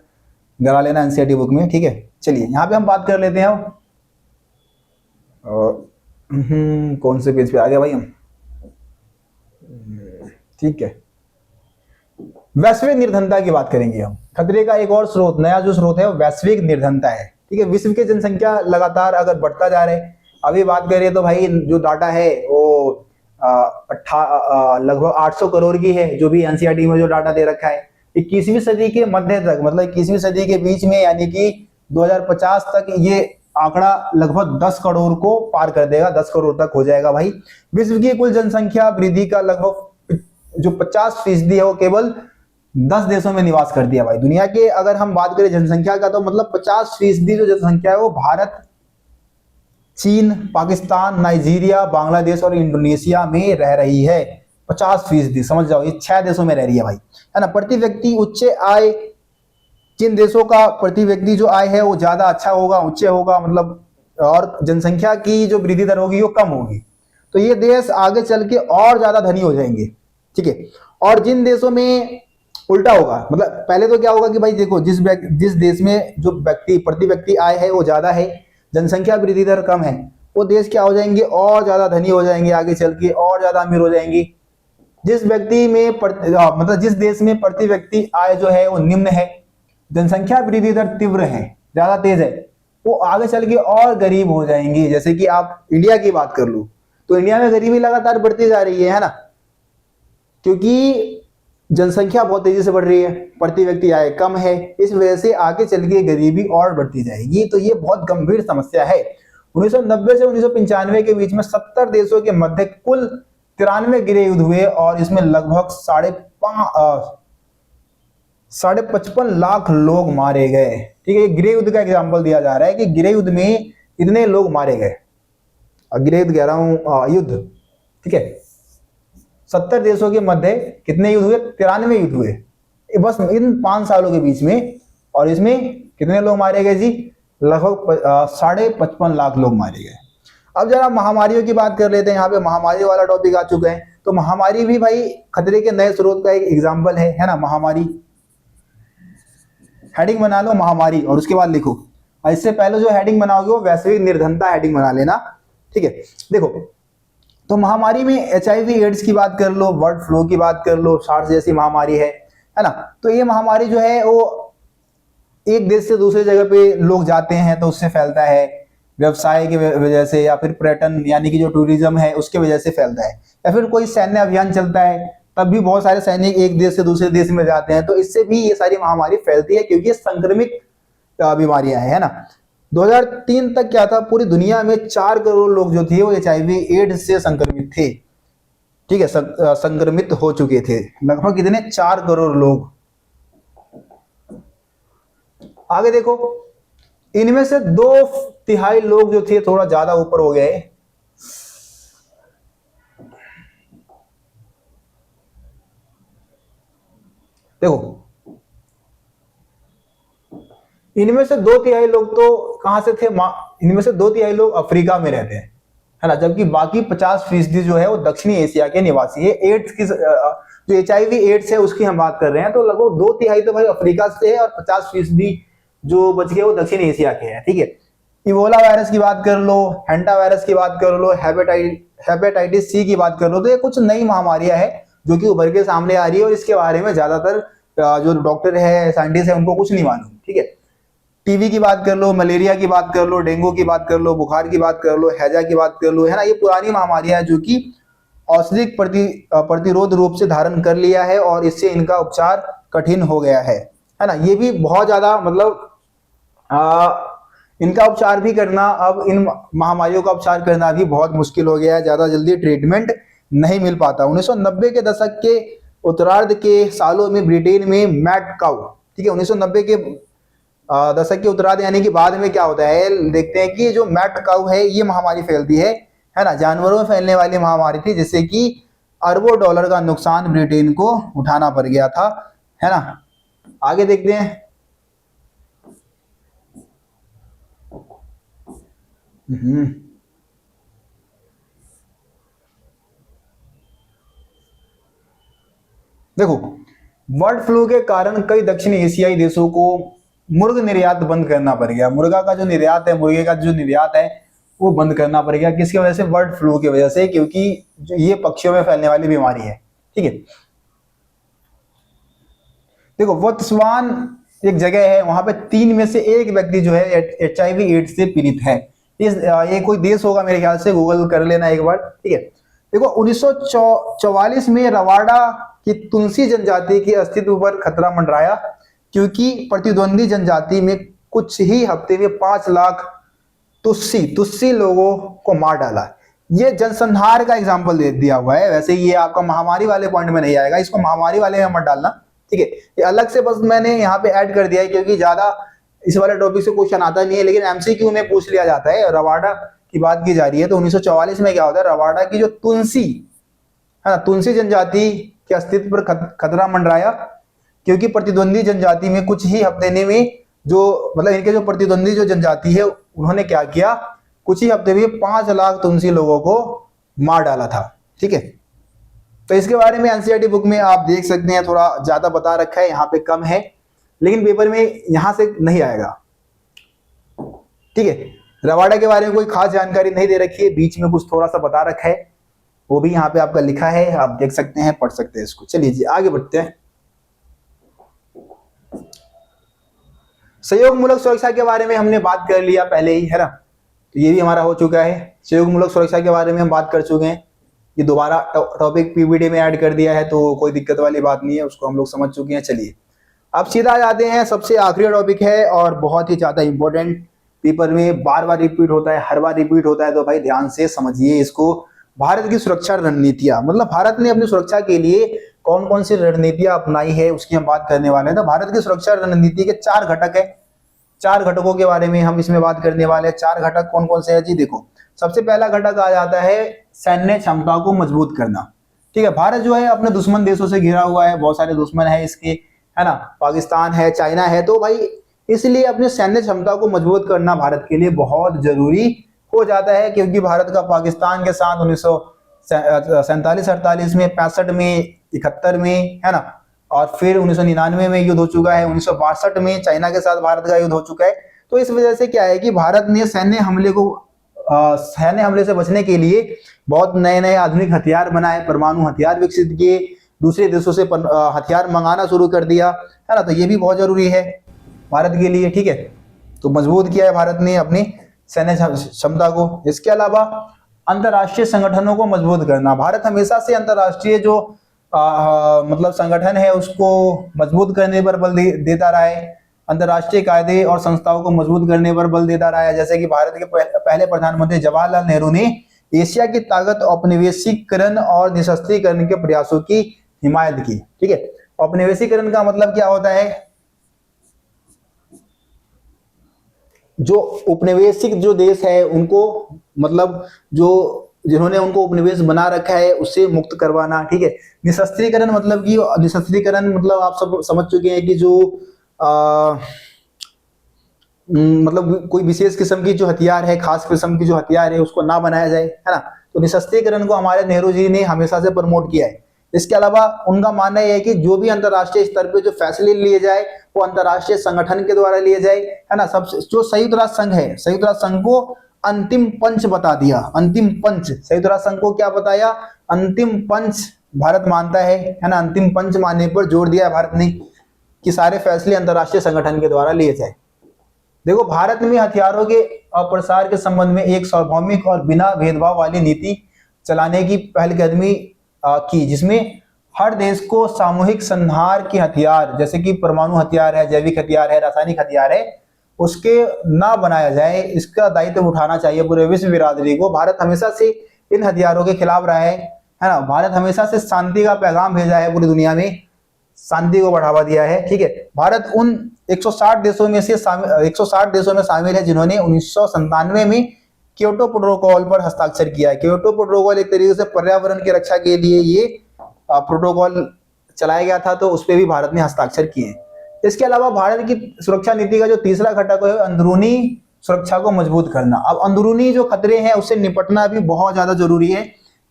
गड़ा लेना एनसीईआरटी बुक में, ठीक है। चलिए यहाँ पे हम बात कर लेते हैं। कौन से पेज पे आ गया भाई हम? ठीक है, वैश्विक निर्धनता की बात करेंगे हम। खतरे का एक और स्रोत, नया जो स्रोत है वो वैश्विक निर्धनता है, ठीक है। विश्व की जनसंख्या लगातार अगर बढ़ता जा रहा है, अभी बात करें तो भाई जो डाटा है वो लगभग 800 करोड़ की है, जो भी एनसीईआरटी में जो डाटा दे रखा है। 21वीं सदी के मध्य तक, मतलब 21वीं सदी के बीच में, यानी कि 2050 तक ये आंकड़ा लगभग 10 करोड़ को पार कर देगा, 10 करोड़ तक हो जाएगा भाई। विश्व की कुल जनसंख्या वृद्धि का लगभग जो 50% है वो केवल 10 देशों में निवास कर दिया भाई। दुनिया के अगर हम बात करें जनसंख्या का, तो मतलब 50% जो जनसंख्या है वो भारत, चीन, पाकिस्तान, नाइजीरिया, बांग्लादेश और इंडोनेशिया में रह रही है। 50%, समझ जाओ, ये 6 देशों में रह रही है भाई, है ना। प्रति व्यक्ति उच्च आय, जिन देशों का प्रति व्यक्ति जो आय है वो ज्यादा अच्छा होगा, उच्च होगा, मतलब, और जनसंख्या की जो वृद्धि दर होगी वो कम होगी, तो ये देश आगे चल के और ज्यादा धनी हो जाएंगे, ठीक है। और जिन देशों में उल्टा होगा, मतलब पहले तो क्या होगा कि भाई देखो, जिस देश में जो प्रति व्यक्ति आय है वो ज्यादा है, जनसंख्या वृद्धि दर कम है, वो देश क्या हो जाएंगे? और ज्यादा धनी हो जाएंगे, आगे चल के और ज्यादा अमीर हो जाएंगे। जिस व्यक्ति में मतलब जिस देश में प्रति व्यक्ति आय जो है वो निम्न है, जनसंख्या वृद्धि दर तीव्र है, ज्यादा तेज है, वो आगे चल के और गरीब हो जाएंगे। जैसे कि आप इंडिया की बात कर लो, तो इंडिया में गरीबी लगातार बढ़ती जा रही है ना, क्योंकि जनसंख्या बहुत तेजी से बढ़ रही है, प्रति व्यक्ति आय कम है, इस वजह से आगे चल के गरीबी और बढ़ती जाएगी। तो ये बहुत गंभीर समस्या है। 1990 से 1995 के बीच में 70 देशों के मध्य कुल 93 गृह युद्ध हुए, और इसमें लगभग 55 लाख लोग मारे गए, ठीक है। गृह युद्ध का एग्जाम्पल दिया जा रहा है कि गृह युद्ध में इतने लोग मारे गए, गृह युद्ध कह रहा हूं, युद्ध, ठीक है। 70 देशों के मध्य कितने युद्ध हुए? 93 युद्ध हुए बस इन 5 सालों के बीच में, और इसमें कितने लोग मारे गए जी? लगभग 55.5 लाख लोग मारे गए। अब जरा महामारियों की बात कर लेते हैं। यहाँ पे महामारी वाला टॉपिक आ चुका है, तो महामारी भी भाई खतरे के नए स्रोत का एक एग्जाम्पल है ना। महामारी, हेडिंग बना लो महामारी, और उसके बाद लिखो, और इससे पहले जो हेडिंग बनाओगे वो वैश्विक निर्धनता हेडिंग बना लेना, ठीक है। देखो, तो महामारी में HIV एड्स की बात कर लो, बर्ड फ्लू की बात कर लो, सार्स जैसी महामारी है ना। तो ये महामारी जो है वो एक देश से दूसरे जगह पे लोग जाते हैं तो उससे फैलता है, व्यवसाय की वजह से, या फिर पर्यटन यानी कि जो टूरिज्म है उसके वजह से फैलता है, या फिर कोई सैन्य अभियान चलता है तब भी बहुत सारे सैनिक एक देश से दूसरे देश में जाते हैं, तो इससे भी ये सारी महामारी फैलती है, क्योंकि ये संक्रमित बीमारियां हैं, है ना। 2003 तक क्या था, पूरी दुनिया में 4 करोड़ लोग जो थे वो HIV एड्स से संक्रमित थे, ठीक है, संक्रमित हो चुके थे लगभग कितने, 4 करोड़ लोग। आगे देखो, इनमें से 2/3 लोग जो थे थोड़ा ज्यादा ऊपर हो गए, देखो इनमें से 2/3 लोग तो कहां से थे, इनमें से 2/3 लोग अफ्रीका में रहते हैं, है ना, जबकि बाकी 50% जो है वो दक्षिणी एशिया के निवासी है। एड्स की जो HIV एड्स है उसकी हम बात कर रहे हैं, तो लगभग 2/3 तो भाई अफ्रीका से है और 50% जो बच गए वो दक्षिण एशिया के हैं, ठीक है। इबोला वायरस की बात कर लो, हेंटा वायरस की बात कर लो, हेपेटाइटिस C की बात कर लो, तो ये कुछ नई महामारियां हैं जो कि उभर के सामने आ रही है, और इसके बारे में ज्यादातर जो डॉक्टर है, साइंटिस्ट है, उनको कुछ नहीं मालूम, ठीक है। टीबी की बात कर लो, मलेरिया की बात कर लो, डेंगू की बात कर लो, बुखार की बात कर लो, हैजा की बात कर लो, है ना, ये पुरानी महामारियां हैं जो कि औषधिक प्रतिरोध रूप से धारण कर लिया है और इससे इनका उपचार कठिन हो गया है ना। ये भी बहुत ज्यादा मतलब इनका उपचार भी करना, अब इन महामारियों का उपचार करना भी बहुत मुश्किल हो गया है, ज्यादा जल्दी ट्रीटमेंट नहीं मिल पाता। 1990 के दशक के उत्तरार्ध के सालों में ब्रिटेन में मैड काउ, ठीक है, 1990 के दशक के उत्तरार्ध यानी कि बाद में क्या होता है, देखते हैं कि जो मैड काउ है ये महामारी फैलती है ना, जानवरों में फैलने वाली महामारी थी, जिससे कि अरबों डॉलर का नुकसान ब्रिटेन को उठाना पड़ गया था, है ना। आगे देखते हैं। देखो, बर्ड फ्लू के कारण कई दक्षिण एशियाई देशों को मुर्ग निर्यात बंद करना पड़ गया। मुर्गा का जो निर्यात है, मुर्गे का जो निर्यात है वो बंद करना पड़ गया। किसकी वजह से? बर्ड फ्लू की वजह से, क्योंकि ये पक्षियों में फैलने वाली बीमारी है, ठीक है। देखो, बोत्सवान एक जगह है, वहां पे 3 में से 1 व्यक्ति जो है HIV एड्स से पीड़ित है। ये कोई देश होगा मेरे ख्याल से, गूगल कर लेना एक बार, ठीक है। देखो, 1944 में रवाडा की तुलसी जनजाति के अस्तित्व पर खतरा मंडराया, क्योंकि प्रतिद्वंदी जनजाति में कुछ ही हफ्ते में 5 लाख तुस्सी लोगों को मार डाला। ये जनसंहार का एग्जाम्पल दे दिया हुआ है। वैसे ये आपका महामारी वाले पॉइंट में नहीं आएगा, इसको महामारी वाले में मत डालना, ठीक है। ये अलग से बस मैंने यहाँ पे ऐड कर दिया है, क्योंकि ज्यादा इस वाले टॉपिक से क्वेश्चन आता नहीं है, लेकिन MCQ में पूछ लिया जाता है। रवाडा की बात की जा रही है, तो 1944 में क्या होता है, रवाडा की जो तुलसी है ना, तुलसी जनजाति के अस्तित्व पर खतरा मंडराया, क्योंकि प्रतिद्वंदी जनजाति में कुछ ही हफ्ते में जो मतलब इनके जो प्रतिद्वंदी जो जनजाति है उन्होंने क्या किया, कुछ ही हफ्ते में 5 लाख तुलसी लोगों को मार डाला था, ठीक है। तो इसके बारे में NCERT बुक में आप देख सकते हैं, थोड़ा ज्यादा बता रखा है, यहाँ पे कम है, लेकिन पेपर में यहां से नहीं आएगा, ठीक है। रवाडा के बारे में कोई खास जानकारी नहीं दे रखी है, बीच में कुछ थोड़ा सा बता रखा है, वो भी यहाँ पे आपका लिखा है, आप देख सकते हैं, पढ़ सकते हैं इसको। चलिए जी आगे बढ़ते हैं। सहयोग मूलक सुरक्षा के बारे में हमने बात कर लिया पहले ही, है ना, तो ये भी हमारा हो चुका है। सहयोग मूलक सुरक्षा के बारे में हम बात कर चुके हैं, ये दोबारा टॉपिक PPT में ऐड कर दिया है, तो कोई दिक्कत वाली बात नहीं है, उसको हम लोग समझ चुके हैं। चलिए अब सीधा जाते हैं, सबसे आखिरी टॉपिक है और बहुत ही ज्यादा इंपॉर्टेंट, पेपर में बार बार रिपीट होता है, हर बार रिपीट होता है, तो भाई ध्यान से समझिए इसको। भारत की सुरक्षा रणनीतियां, मतलब भारत ने अपनी सुरक्षा के लिए कौन कौन सी रणनीतियां अपनाई है उसकी हम बात करने वाले हैं। तो भारत की सुरक्षा रणनीति के 4 घटक है, 4 घटकों के बारे में हम इसमें बात करने वाले हैं। 4 घटक कौन कौन से हैं जी? देखो, सबसे पहला घटक आ जाता है सैन्य क्षमता को मजबूत करना, ठीक है। भारत जो है अपने दुश्मन देशों से घिरा हुआ है, बहुत सारे दुश्मन है इसके, है ना, पाकिस्तान है, चाइना है, तो भाई इसलिए अपने सैन्य क्षमता को मजबूत करना भारत के लिए बहुत जरूरी हो जाता है, क्योंकि भारत का पाकिस्तान के साथ 1947-48 में, 65 में, 71 में, है ना, और फिर 1999 में युद्ध हो चुका है, 1962 में चाइना के साथ भारत का युद्ध हो चुका है। तो इस वजह से क्या है कि भारत ने सैन्य हमले से बचने के लिए बहुत नए नए आधुनिक हथियार बनाए, परमाणु हथियार विकसित किए, दूसरे देशों से हथियार मंगाना शुरू कर दिया, है ना, तो ये भी बहुत जरूरी है भारत के लिए, ठीक है। तो मजबूत किया है भारत ने अपनी सैन्य क्षमता को। इसके अलावा अंतर्राष्ट्रीय संगठनों को मजबूत करना। भारत हमेशा से अंतर्राष्ट्रीय जो मतलब संगठन है उसको मजबूत करने पर बल देता रहा है, अंतर्राष्ट्रीय कायदे और संस्थाओं को मजबूत करने पर बल देता रहा है। जैसे कि भारत के पहले प्रधानमंत्री जवाहरलाल नेहरू ने एशिया की ताकत, औपनिवेशीकरण और निशस्त्रीकरण के प्रयासों की हिमायत की। ठीक है, औपनिवेशीकरण का मतलब क्या होता है? जो उपनिवेशिक जो देश है उनको, मतलब जो जिन्होंने उनको उपनिवेश बना रखा है उससे मुक्त करवाना। ठीक है, निशस्त्रीकरण मतलब कि निशस्त्रीकरण मतलब आप सब समझ चुके हैं कि जो मतलब कोई विशेष किस्म की जो हथियार है, खास किस्म की जो हथियार है उसको ना बनाया जाए, है ना। तो निशस्त्रीकरण को हमारे नेहरू जी ने हमेशा से प्रमोट किया है। इसके अलावा उनका मानना यह है कि जो भी अंतर्राष्ट्रीय स्तर पे जो फैसले लिए जाए वो अंतर्राष्ट्रीय संगठन के द्वारा लिए जाए, है ना। सब जो संयुक्त राष्ट्र संघ है, संयुक्त राष्ट्र संघ को अंतिम पंच बता दिया। अंतिम पंच, संयुक्त राष्ट्र संघ को क्या बताया? अंतिम पंच भारत मानता है ना। अंतिम पंच मानने पर जोर दिया भारत ने कि सारे फैसले अंतर्राष्ट्रीय संगठन के द्वारा लिए जाए। देखो, भारत में हथियारों के प्रसार के संबंध में एक सार्वभौमिक और बिना भेदभाव वाली नीति चलाने की पहलकदमी की, जिसमें हर देश को सामूहिक संहार के हथियार जैसे कि परमाणु हथियार है, जैविक हथियार है, रासायनिक हथियार है, उसके ना बनाया जाए, इसका दायित्व उठाना चाहिए पूरे विश्व बिरादरी को। भारत हमेशा से इन हथियारों के खिलाफ रहा है ना। भारत हमेशा से शांति का पैगाम भेजा है पूरी दुनिया में, शांति को बढ़ावा दिया है। ठीक है, भारत उन 160 देशों में से 160 देशों में शामिल है जिन्होंने 1997 में क्योटो प्रोटोकॉल पर हस्ताक्षर किया है। क्योटो प्रोटोकॉल एक तरीके से पर्यावरण की रक्षा के लिए ये प्रोटोकॉल चलाया गया था, तो उस पर भी भारत ने हस्ताक्षर किए हैं। इसके अलावा भारत की सुरक्षा नीति का जो तीसरा घटक है अंदरूनी सुरक्षा को मजबूत करना। अब अंदरूनी जो खतरे हैं उससे निपटना भी बहुत ज्यादा जरूरी है,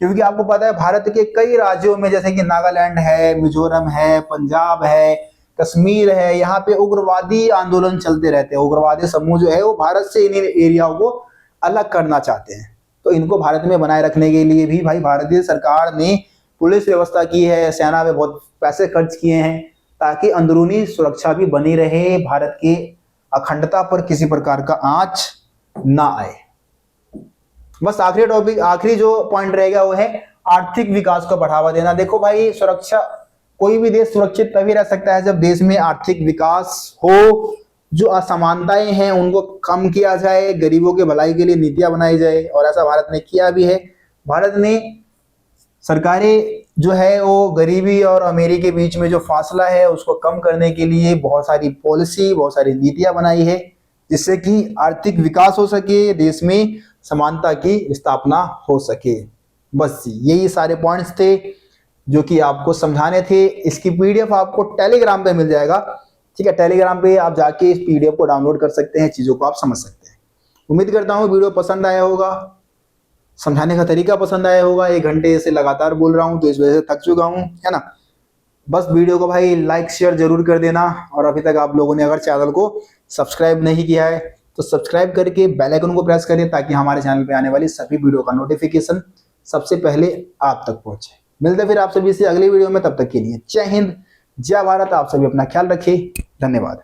क्योंकि आपको पता है भारत के कई राज्यों में जैसे कि नागालैंड है, मिजोरम है, पंजाब है, कश्मीर है, यहाँ पे उग्रवादी आंदोलन चलते रहते हैं। उग्रवादी समूह जो है वो भारत से इन एरियाओं को अलग करना चाहते हैं। तो इनको भारत में बनाए रखने के लिए भी भाई भारतीय सरकार ने पुलिस व्यवस्था की है, सेना में बहुत पैसे खर्च किए हैं ताकि अंदरूनी सुरक्षा भी बनी रहे, भारत की अखंडता पर किसी प्रकार का आंच ना आए। बस आखिरी टॉपिक, आखिरी जो पॉइंट रहेगा वो है आर्थिक विकास को बढ़ावा देना। देखो भाई, सुरक्षा, कोई भी देश सुरक्षित तभी रह सकता है जब देश में आर्थिक विकास हो, जो असमानताएं हैं उनको कम किया जाए, गरीबों के भलाई के लिए नीतियां बनाई जाए, और ऐसा भारत ने किया भी है। भारत ने सरकारें जो है वो गरीबी और अमीरी के बीच में जो फासला है उसको कम करने के लिए बहुत सारी पॉलिसी, बहुत सारी नीतियां बनाई है, जिससे कि आर्थिक विकास हो सके, देश में समानता की स्थापना हो सके। बस यही सारे पॉइंट्स थे जो कि आपको समझाने थे। इसकी पीडीएफ आपको टेलीग्राम पे मिल जाएगा। ठीक है, टेलीग्राम पे आप जाके इस पीडीएफ को डाउनलोड कर सकते हैं, चीजों को आप समझ सकते हैं। उम्मीद करता हूँ वीडियो पसंद आया होगा, समझाने का तरीका पसंद आया होगा। 1 घंटे से लगातार बोल रहा हूँ तो इस वजह से थक चुका हूँ, है ना। बस वीडियो को भाई लाइक शेयर जरूर कर देना, और अभी तक आप लोगों ने अगर चैनल को सब्सक्राइब नहीं किया है तो सब्सक्राइब करके बेल आइकन को प्रेस करें ताकि हमारे चैनल पे आने वाली सभी वीडियो का नोटिफिकेशन सबसे पहले आप तक पहुंचे। मिलते फिर आप सभी से अगली वीडियो में, तब तक के लिए जय हिंद, जय भारत। आप सभी अपना ख्याल रखिए, धन्यवाद।